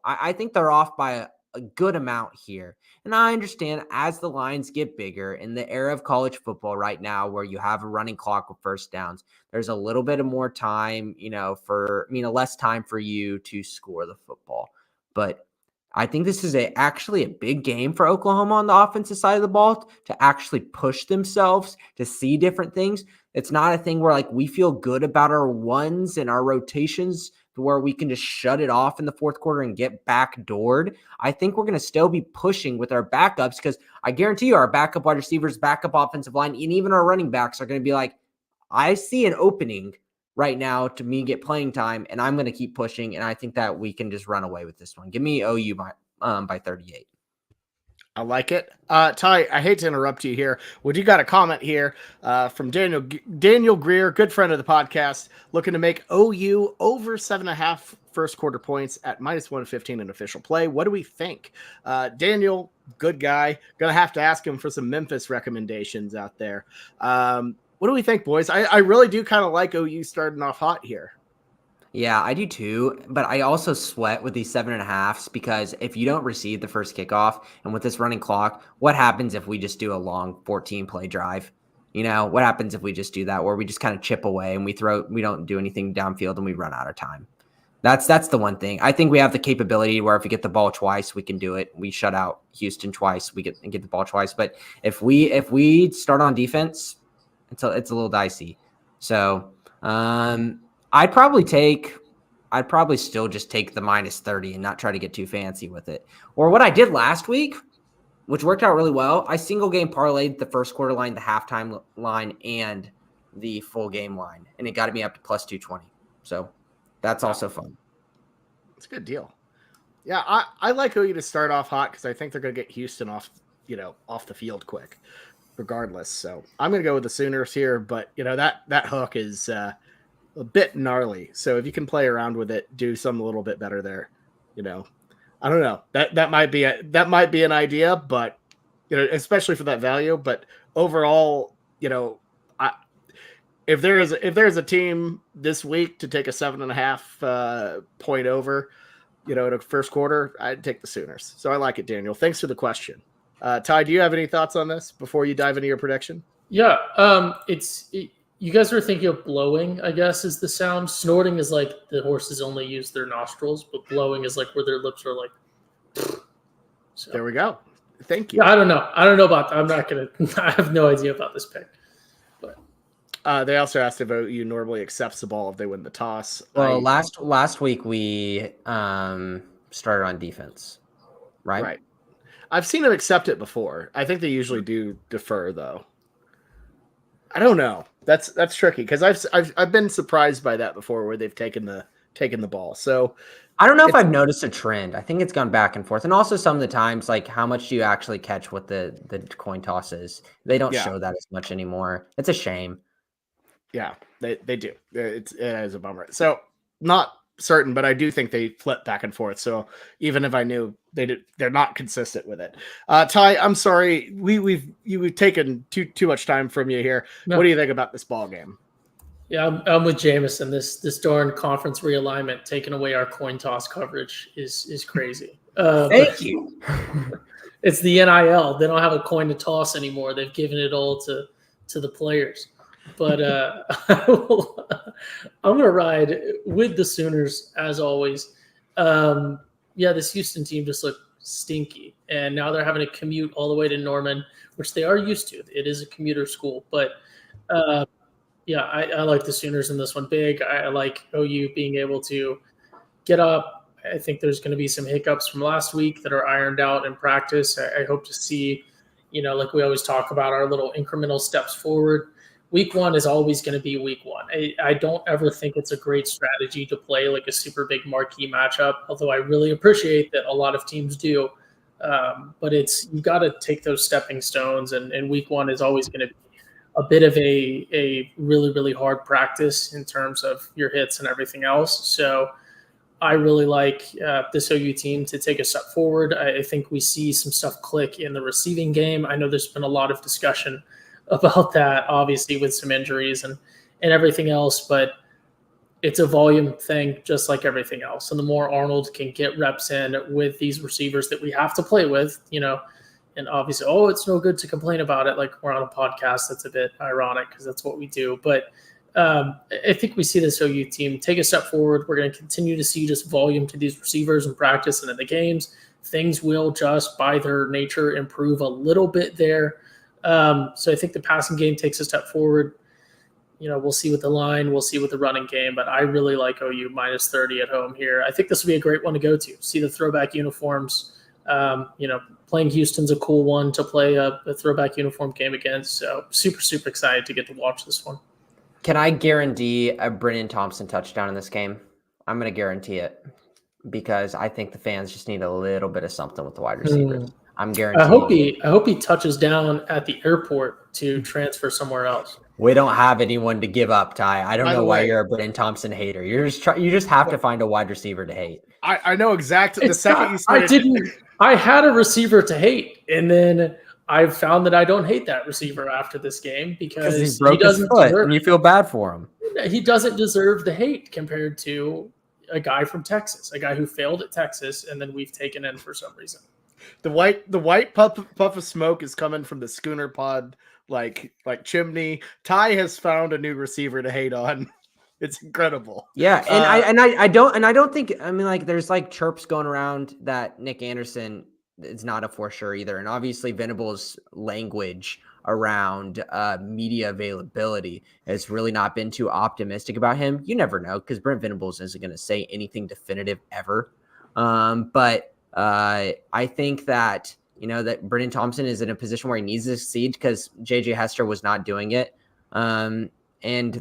I think they're off by a good amount here. And I understand as the lines get bigger in the era of college football right now, where you have a running clock with first downs, there's a little bit of more time, less time for you to score the football. But I think this is actually a big game for Oklahoma on the offensive side of the ball to actually push themselves to see different things. It's not a thing where like we feel good about our ones and our rotations where we can just shut it off in the fourth quarter and get backdoored. I think we're going to still be pushing with our backups because I guarantee you our backup wide receivers, backup offensive line, and even our running backs are going to be like, I see an opening right now to me get playing time, and I'm going to keep pushing, and I think that we can just run away with this one. Give me OU by 38. I like it. Ty, I hate to interrupt you here. Would you got a comment here from Daniel Greer, good friend of the podcast, looking to make OU over 7.5 first quarter points at -115 in official play. What do we think? Daniel, good guy. Gonna have to ask him for some Memphis recommendations out there. What do we think, boys? I really do kind of like OU starting off hot here. Yeah, I do too. But I also sweat with these 7.5s because if you don't receive the first kickoff and with this running clock, what happens if we just do a long 14 play drive? What happens if we just do that where we just kind of chip away and we don't do anything downfield and we run out of time? That's the one thing. I think we have the capability where if we get the ball twice, we can do it. We shut out Houston twice, we get the ball twice. But if we start on defense, it's a little dicey. So I'd probably still just take the -30 and not try to get too fancy with it. Or what I did last week, which worked out really well, I single game parlayed the first quarter line, the halftime line, and the full game line, and it got me up to +220. So that's also fun. It's a good deal. Yeah, I like OU to start off hot because I think they're going to get Houston off the field quick, regardless. So I'm going to go with the Sooners here, but that hook is a bit gnarly. So if you can play around with it, do something a little bit better there. I don't know. That might be an idea, but especially for that value. But overall, if there's a team this week to take a 7.5 point over, in a first quarter, I'd take the Sooners. So I like it, Daniel. Thanks for the question. Ty, do you have any thoughts on this before you dive into your prediction? Yeah, you guys are thinking of blowing, I guess, is the sound. Snorting is like the horses only use their nostrils, but blowing is like where their lips are like. So. There we go. Thank you. Yeah, I don't know. I don't know about that. I'm not going to – I have no idea about this pick. But they also asked if OU normally accepts the ball if they win the toss. Well, last week we started on defense, right? Right. I've seen them accept it before. I think they usually do defer, though. I don't know. That's tricky because I've been surprised by that before where they've taken the ball. So I don't know if I've noticed a trend. I think it's gone back and forth, and also some of the times, like how much do you actually catch what the coin toss is? They don't show that as much anymore. It's a shame. Yeah, they do. It is a bummer. So not certain, but I do think they flip back and forth. So even if I knew they're not consistent with it. Ty, I'm sorry, we've taken too much time from you here. No. What do you think about this ball game? Yeah, I'm with Jameson. This darn conference realignment taking away our coin toss coverage is crazy. Thank you. It's the NIL. They don't have a coin to toss anymore. They've given it all to the players. But I'm going to ride with the Sooners as always. This Houston team just looked stinky. And now they're having to commute all the way to Norman, which they are used to. It is a commuter school. But, I like the Sooners in this one big. I like OU being able to get up. I think there's going to be some hiccups from last week that are ironed out in practice. I hope to see, like we always talk about, our little incremental steps forward. Week one is always going to be week one. I don't ever think it's a great strategy to play like a super big marquee matchup, although I really appreciate that a lot of teams do. But you've got to take those stepping stones, and week one is always going to be a bit of a really, really hard practice in terms of your hits and everything else. So I really like this OU team to take a step forward. I think we see some stuff click in the receiving game. I know there's been a lot of discussion about that, obviously, with some injuries and everything else, but it's a volume thing just like everything else. And the more Arnold can get reps in with these receivers that we have to play with, and obviously, it's no good to complain about it. Like we're on a podcast. That's a bit ironic because that's what we do. But I think we see this OU team take a step forward. We're going to continue to see just volume to these receivers in practice and in the games. Things will just by their nature improve a little bit there. So I think the passing game takes a step forward. we'll see with the line, we'll see with the running game, but I really like OU minus 30 at home here. I think this will be a great one to go to. See the throwback uniforms. Playing Houston's a cool one to play a throwback uniform game against. So super, super excited to get to watch this one. Can I guarantee a Brennan Thompson touchdown in this game? I'm going to guarantee it because I think the fans just need a little bit of something with the wide receivers. I'm guaranteeing. I hope he touches down at the airport to transfer somewhere else. We don't have anyone to give up, Ty. I don't know why you're a Brennan Thompson hater. You just have to find a wide receiver to hate. I know exactly. The second you started, I had a receiver to hate, and then I found that I don't hate that receiver after this game because he broke his foot, and you feel bad for him. He doesn't deserve the hate compared to a guy from Texas, a guy who failed at Texas, and then we've taken in for some reason. The white puff of smoke is coming from the schooner pod, like chimney. Ty has found a new receiver to hate on. It's incredible. Yeah, and I don't think, I mean, like, there's like chirps going around that Nick Anderson is not a for sure either, and obviously Venable's language around media availability has really not been too optimistic about him. You never know because Brent Venables isn't going to say anything definitive ever. But I think that that Brennan Thompson is in a position where he needs to succeed because JJ Hester was not doing it. And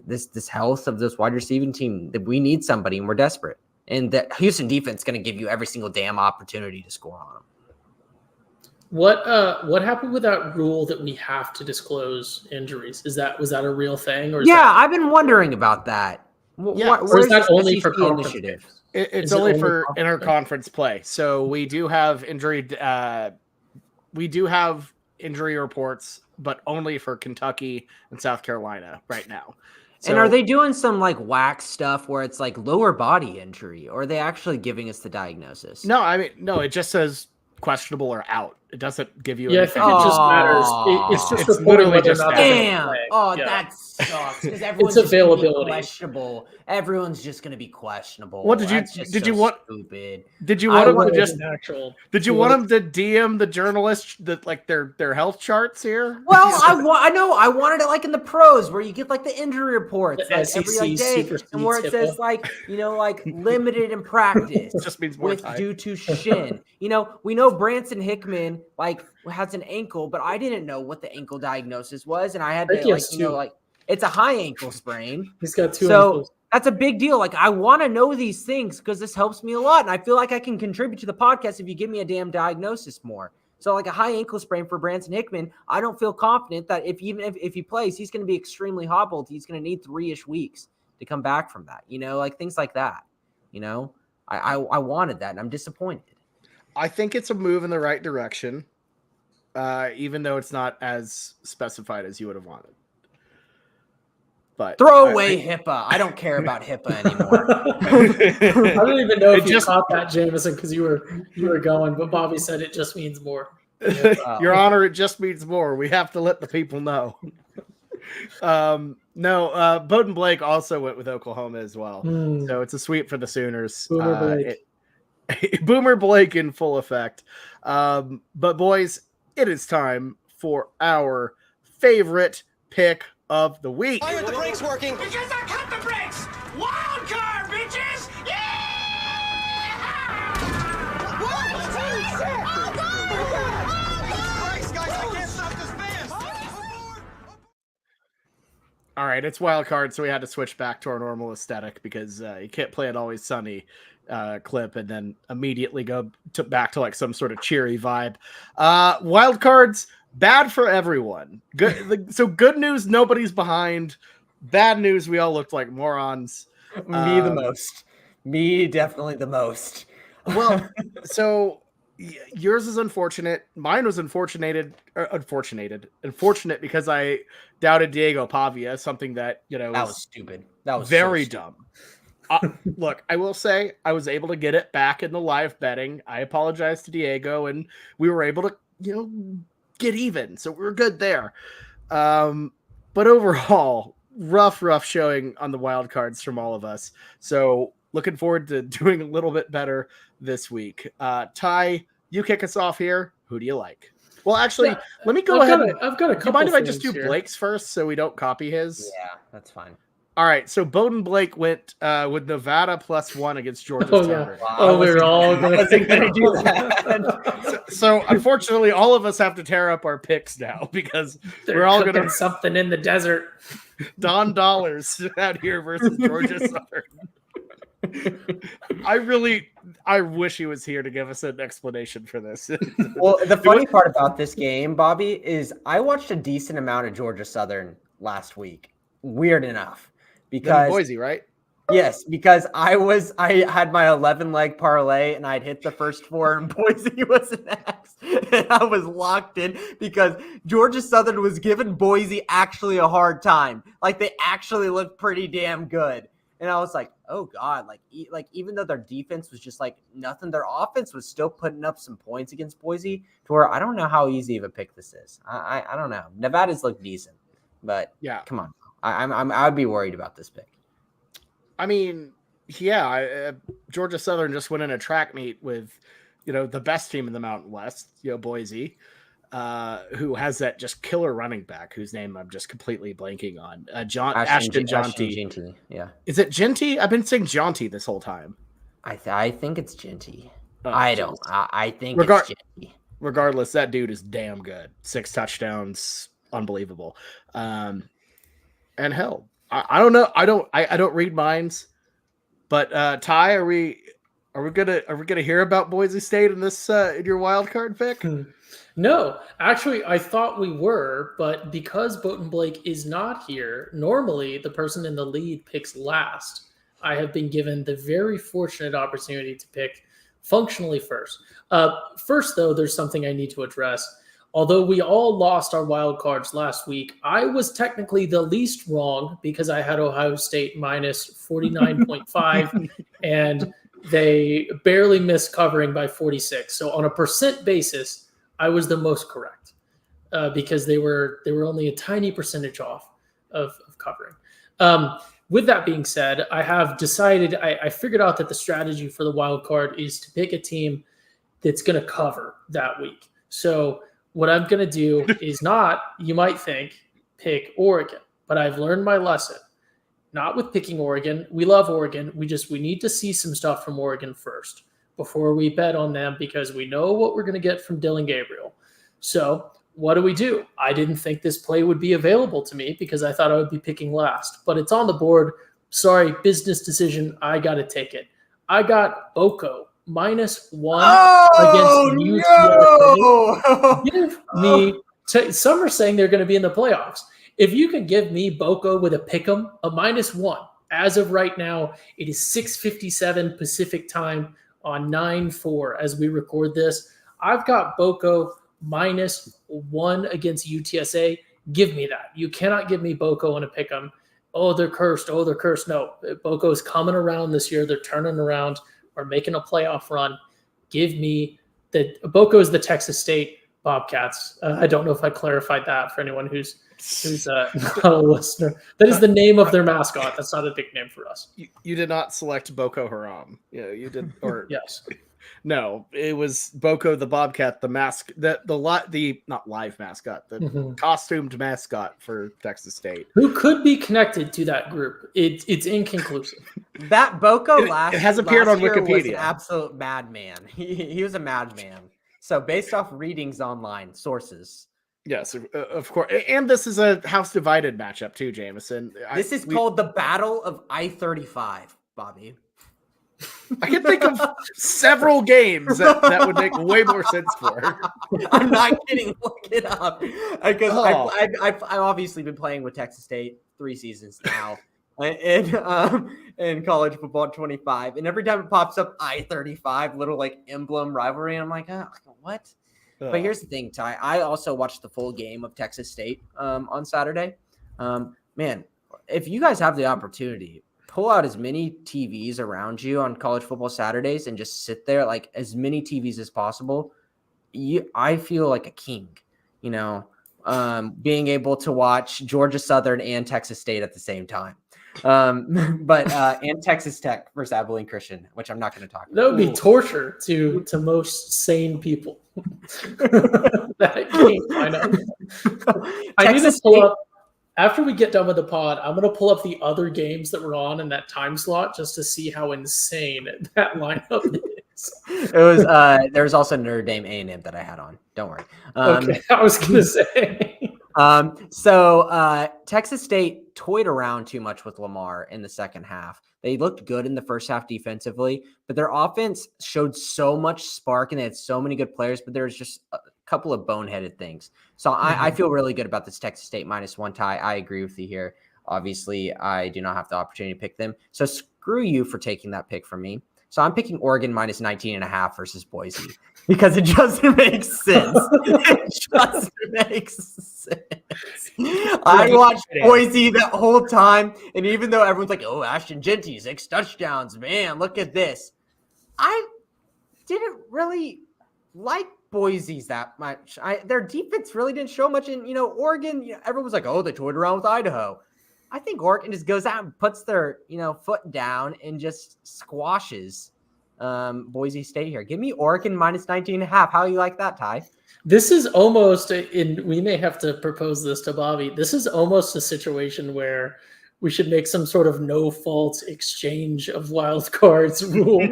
this health of this wide receiving team, that we need somebody and we're desperate. And that Houston defense is going to give you every single damn opportunity to score on them. What happened with that rule that we have to disclose injuries? Was that a real thing? Or I've been wondering about that. Or is that only for initiative? It's only for interconference play. So we do have injury. We do have injury reports, but only for Kentucky and South Carolina right now. So, and are they doing some like whack stuff where it's like lower body injury, or are they actually giving us the diagnosis? No, I mean, no, it just says questionable or out. It doesn't give you. Yeah, anything. I think it just matters. It's just literally just damn. That sucks because everyone's it's availability. Questionable. Everyone's just going to be questionable. What did you want? Stupid. Did you want them to just? Natural. Did you want them to DM the journalists that like their health charts here? Well, I know I wanted it like in the pros where you get like the injury reports the like every day, and where it says like like limited in practice. Just means more time. Due to shin. We know Branson Hickman like has an ankle, but I didn't know what the ankle diagnosis was, and I had to it's a high ankle sprain. He's got two ankles. That's a big deal. Like I want to know these things because this helps me a lot, and I feel like I can contribute to the podcast if you give me a damn diagnosis more. So like a high ankle sprain for Branson Hickman, I don't feel confident that if he plays, he's going to be extremely hobbled. He's going to need 3-ish weeks to come back from that. Like things like that. I wanted that, and I'm disappointed. I think it's a move in the right direction, even though it's not as specified as you would have wanted. But throw away HIPAA. I don't care about HIPAA anymore. I don't even know if you caught that, Jameson, because you were going, but Bobby said it just means more. Your Honor, it just means more. We have to let the people know. No, Bowden Blake also went with Oklahoma as well. So it's a sweep for the Sooners. Boomer Blake in full effect. But boys, it is time for our favorite pick of the week. Why aren't the brakes working? Because I cut the brakes! Wild card, bitches! Yeah! What? Oh, God! Brakes, guys, I can't stop this fast! All right, it's wild card, so we had to switch back to our normal aesthetic because you can't play it Always Sunny clip and then immediately go back to like some sort of cheery vibe. Wild cards, bad for everyone. Good. So good news, nobody's behind. Bad news, we all looked like morons. Me the most. Me definitely the most. Well, so yours is unfortunate. Mine was unfortunate because I doubted Diego Pavia, something that that was stupid. That was very so dumb. Look, I will say I was able to get it back in the live betting. I apologize to Diego, and we were able to, get even. So we're good there. But overall, rough showing on the wild cards from all of us. So looking forward to doing a little bit better this week. Ty, you kick us off here. Who do you like? Well, actually, Yeah, let me go ahead. I've got a Do couple. you mind if I just do things here. Blake's first so we don't copy his? Yeah, that's fine. All right. So Bowden Blake went with Nevada +1 against Georgia Oh Southern. yeah. Wow, Oh, we were all I going wasn't gonna do that. So unfortunately, all of us have to tear up our picks now because we're all cooking going to something in the desert. Don Dollars out here versus Georgia Southern. I wish he was here to give us an explanation for this. Well, the funny part about this game, Bobby, is I watched a decent amount of Georgia Southern last week. Weird enough, because Boise, right? yes, because I had my 11-leg parlay and I'd hit the first 4 and Boise was next. And I was locked in because Georgia Southern was giving Boise actually a hard time. Like they actually looked pretty damn good. And I was like, oh God, like even though their defense was just like nothing, their offense was still putting up some points against Boise to where I don't know how easy of a pick this is. I don't know. Nevada's looked decent, but Yeah, come on. I would be worried about this pick. I mean, yeah, Georgia Southern just went in a track meet with, the best team in the Mountain West, Boise, who has that just killer running back whose name I'm just completely blanking on. Ashton Jonty. Yeah. Is it Genty? I've been saying Jonty this whole time. I think it's Genty. Oh, I geez. don't. I think it's Genty. Regardless, that dude is damn good. 6 touchdowns, unbelievable. And hell, I don't know. I don't read minds, but Ty, are we gonna hear about Boise State in this in your wild card pick? No, actually, I thought we were, but because Bowden Blake is not here, normally the person in the lead picks last. I have been given the very fortunate opportunity to pick functionally first. First, though, there's something I need to address. Although we all lost our wild cards last week, I was technically the least wrong because I had Ohio State minus 49.5, and they barely missed covering by 46. So on a percent basis, I was the most correct because they were only a tiny percentage off of covering. With that being said, I have decided, I figured out that the strategy for the wild card is to pick a team that's going to cover that week. So what I'm going to do is not, you might think, pick Oregon, but I've learned my lesson. Not with picking Oregon. We love Oregon. We need to see some stuff from Oregon first before we bet on them because we know what we're going to get from Dylan Gabriel. So what do? I didn't think this play would be available to me because I thought I would be picking last, but it's on the board. Sorry, business decision. I got to take it. I got Boko -1 against UTSA. Give me. Some are saying they're going to be in the playoffs. If you can give me Boko with a pick'em, a -1. As of right now, it is 6:57 Pacific time on 9/4 as we record this. I've got Boko -1 against UTSA. Give me that. You cannot give me Boko in a pick'em. Oh, they're cursed. No, Boko is coming around this year. They're turning around. We're making a playoff run. Give me the Boko is the Texas State Bobcats. I don't know if I clarified that for anyone who's not a listener. That is the name of their mascot. That's not a big name for us. You did not select Boko Haram. Yeah, you did. Or Yes. No, it was Boko the Bobcat, the not live mascot, the costumed mascot for Texas State. Who could be connected to that group? It's inconclusive. That Boko it has appeared on Wikipedia. Was an absolute madman. He was a madman. So based off readings online, sources. Yes, of course. And this is a house divided matchup too, Jameson. This is called the Battle of I-35, Bobby. I can think of several games that would make way more sense for. I'm not kidding. Look it up. Because I've obviously been playing with Texas State 3 seasons now in college football 25. And every time it pops up I-35, little like emblem rivalry, I'm like, oh, what? But here's the thing, Ty. I also watched the full game of Texas State on Saturday. Man, if you guys have the opportunity, pull out as many TVs around you on college football Saturdays and just sit there, like as many TVs as possible. I feel like a king, being able to watch Georgia Southern and Texas State at the same time. And Texas Tech versus Abilene Christian, which I'm not going to talk about. That would be torture to most sane people. That game lineup. I need to pull up after we get done with the pod. I'm going to pull up the other games that were on in that time slot just to see how insane that lineup is. It was. There was also Notre Dame A&M that I had on. Don't worry. Okay, I was going to say. So Texas State toyed around too much with Lamar in the second half. They looked good in the first half defensively, but their offense showed so much spark and they had so many good players, but there's just a couple of boneheaded things. So I feel really good about this Texas State -1 tie. I agree with you here. Obviously, I do not have the opportunity to pick them. So screw you for taking that pick from me. So I'm picking Oregon -19.5 versus Boise because it just makes sense. It just makes sense. I watched Boise that whole time, and even though everyone's like, "Oh, Ashton Genty, 6 touchdowns, man, look at this," I didn't really like Boise's that much. Their defense really didn't show much. In Oregon, everyone was like, "Oh, they toyed around with Idaho." I think Oregon just goes out and puts their, foot down and just squashes Boise State here. Give me Oregon -19.5. How you like that, Ty? This is almost, we may have to propose this to Bobby. This is almost a situation where we should make some sort of no-fault exchange of wild cards rule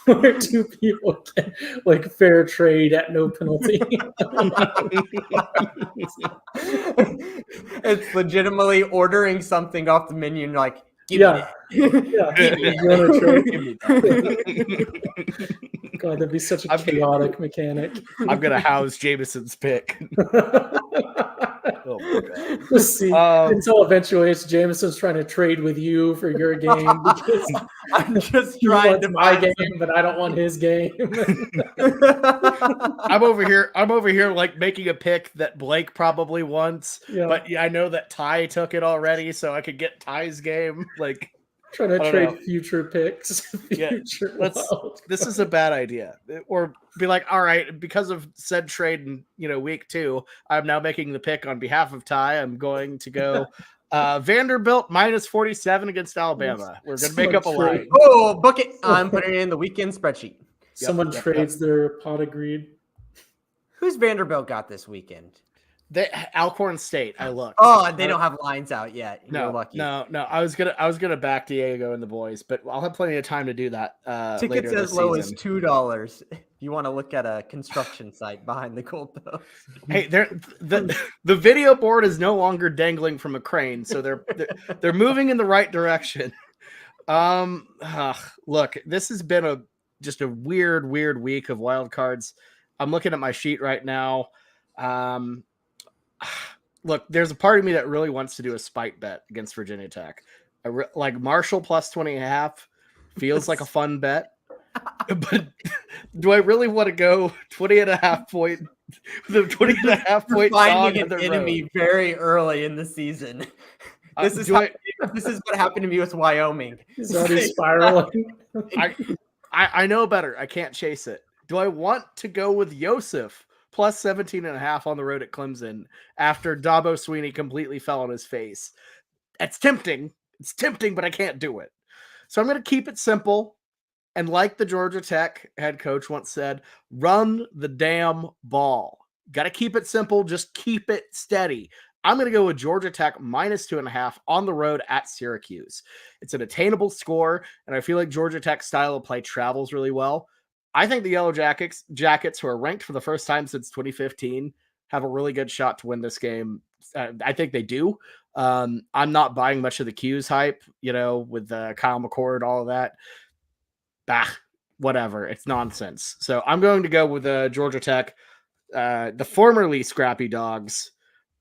where two people can fair trade at no penalty. It's legitimately ordering something off the menu and like, give me that. Give me that. God, that'd be such a chaotic mechanic. I'm gonna house Jameson's pick. Oh my God. Let's see. Until eventually it's Jameson's trying to trade with you for your game because I'm just trying to my game, but I don't want his game. I'm over here making a pick that Blake probably wants, but I know that Ty took it already, so I could get Ty's game. Trying to trade future picks. This is a bad idea. Or be like, all right, because of said trade in week 2, I'm now making the pick on behalf of Ty. I'm going to go Vanderbilt -47 against Alabama. We're gonna make up a line. Oh, book it! I'm putting it in the weekend spreadsheet. Someone trades their pot of greed. Who's Vanderbilt got this weekend? Alcorn State. I looked. Oh, they don't have lines out yet. No, you're lucky. No. I was gonna back Diego and the boys, but I'll have plenty of time to do that. Tickets as low as $2. You want to look at a construction site behind the goalpost. Hey, the video board is no longer dangling from a crane, so they're moving in the right direction. Look, this has been just a weird week of wild cards. I'm looking at my sheet right now. Look, there's a part of me that really wants to do a spite bet against Virginia Tech. Like Marshall +20.5 feels like a fun bet, but do I really want to go 20.5 point? The 20.5 point finding an enemy very early in the season. This is what happened to me with Wyoming. It's already spiraling. I know better. I can't chase it. Do I want to go with Yosef +17.5 on the road at Clemson after Dabo Sweeney completely fell on his face? It's tempting. It's tempting, but I can't do it. So I'm going to keep it simple. And like the Georgia Tech head coach once said, run the damn ball. Got to keep it simple. Just keep it steady. I'm going to go with Georgia Tech -2.5 on the road at Syracuse. It's an attainable score, and I feel like Georgia Tech's style of play travels really well. I think the Yellow Jackets, who are ranked for the first time since 2015, have a really good shot to win this game. I think they do. I'm not buying much of the Q's hype, with Kyle McCord, all of that. Whatever. It's nonsense. So I'm going to go with Georgia Tech, the formerly Scrappy Dogs,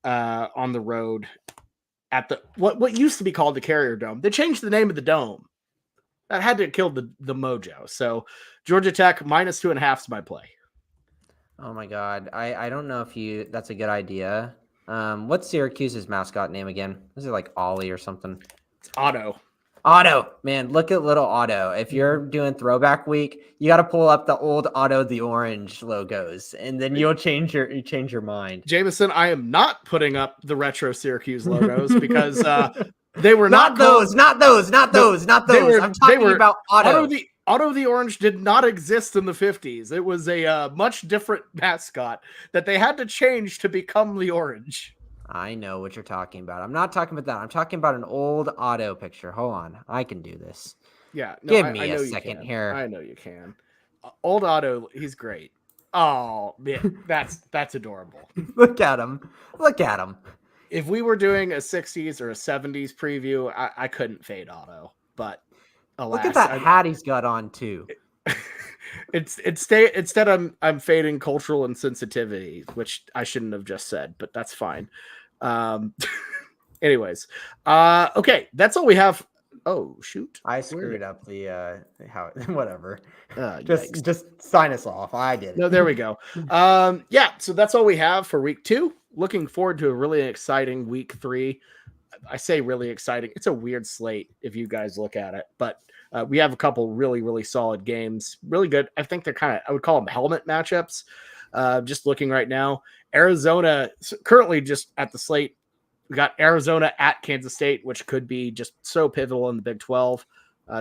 on the road at what used to be called the Carrier Dome. They changed the name of the dome. That had to kill the mojo. So Georgia Tech -2.5 is my play. Oh my God. I don't know if that's a good idea. What's Syracuse's mascot name again? Is it like Ollie or something? It's Otto. Otto, man, look at little Otto. If you're doing throwback week, you got to pull up the old Otto the Orange logos, and then you'll change your mind. Jameson, I am not putting up the retro Syracuse logos because They were not called, those. Not those. I'm talking about Otto. Otto the Orange did not exist in the 50s. It was a much different mascot that they had to change to become the Orange. I know what you're talking about. I'm not talking about that. I'm talking about an old Otto picture. Hold on. I can do this. Yeah. No, Give I me know a you second can. here. I know you can. Old Otto, he's great. Oh, man, that's adorable. Look at him. Look at him. If we were doing a 60s or a 70s preview, I couldn't fade Otto. But alas, Look at that hat he's got on too. Instead I'm fading cultural insensitivity, which I shouldn't have just said, but that's fine. Anyways, okay, that's all we have. Oh shoot, I screwed up the how whatever. Yikes. Just sign us off. I did it. No, there we go. Yeah, so that's all we have for week 2. Looking forward to a really exciting week 3. I say really exciting. It's a weird slate if you guys look at it, but we have a couple really, really solid games. Really good. I think they're I would call them helmet matchups. Just looking right now, Arizona currently just at the slate. We got Arizona at Kansas State, which could be just so pivotal in the Big 12.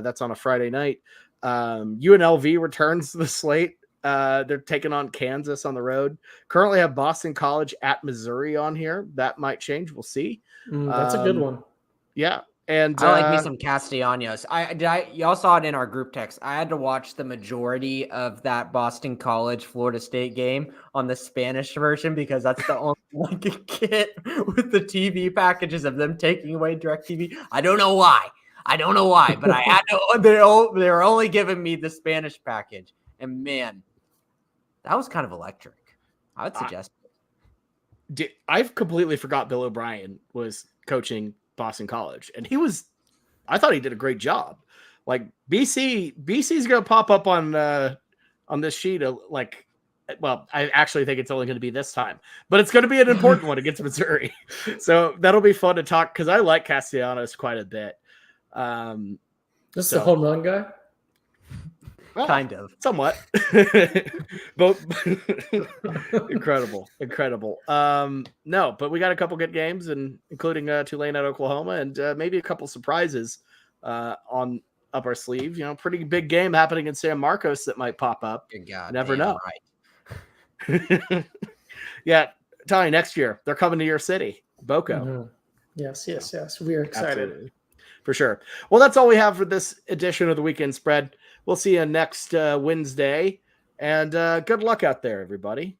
That's on a Friday night. UNLV returns to the slate. They're taking on Kansas on the road. Currently have Boston College at Missouri on here. That might change. We'll see. That's a good one. Yeah. And I like me some Castellanos. Y'all saw it in our group text. I had to watch the majority of that Boston College Florida State game on the Spanish version because that's the only one I could get with the TV packages of them taking away DirecTV. I don't know why, but I had to. They were only giving me the Spanish package, and man, that was kind of electric. I would suggest. I've completely forgot Bill O'Brien was coaching Boston College, and I thought he did a great job. Like BC's gonna pop up on this sheet well, I actually think it's only going to be this time, but it's going to be an important one against Missouri. So that'll be fun to talk because I like Castellanos quite a bit. This is the home run guy. Well, kind of, somewhat. Both incredible. No, but we got a couple good games, and including Tulane at Oklahoma, and maybe a couple surprises on up our sleeve. You know, pretty big game happening in San Marcos that might pop up. Good God, never know. Right. Yeah, Tony, next year they're coming to your city, Boco. Mm-hmm. Yes. We are excited. Absolutely. For sure. Well, that's all we have for this edition of the Weekend Spread. We'll see you next Wednesday, and good luck out there, everybody.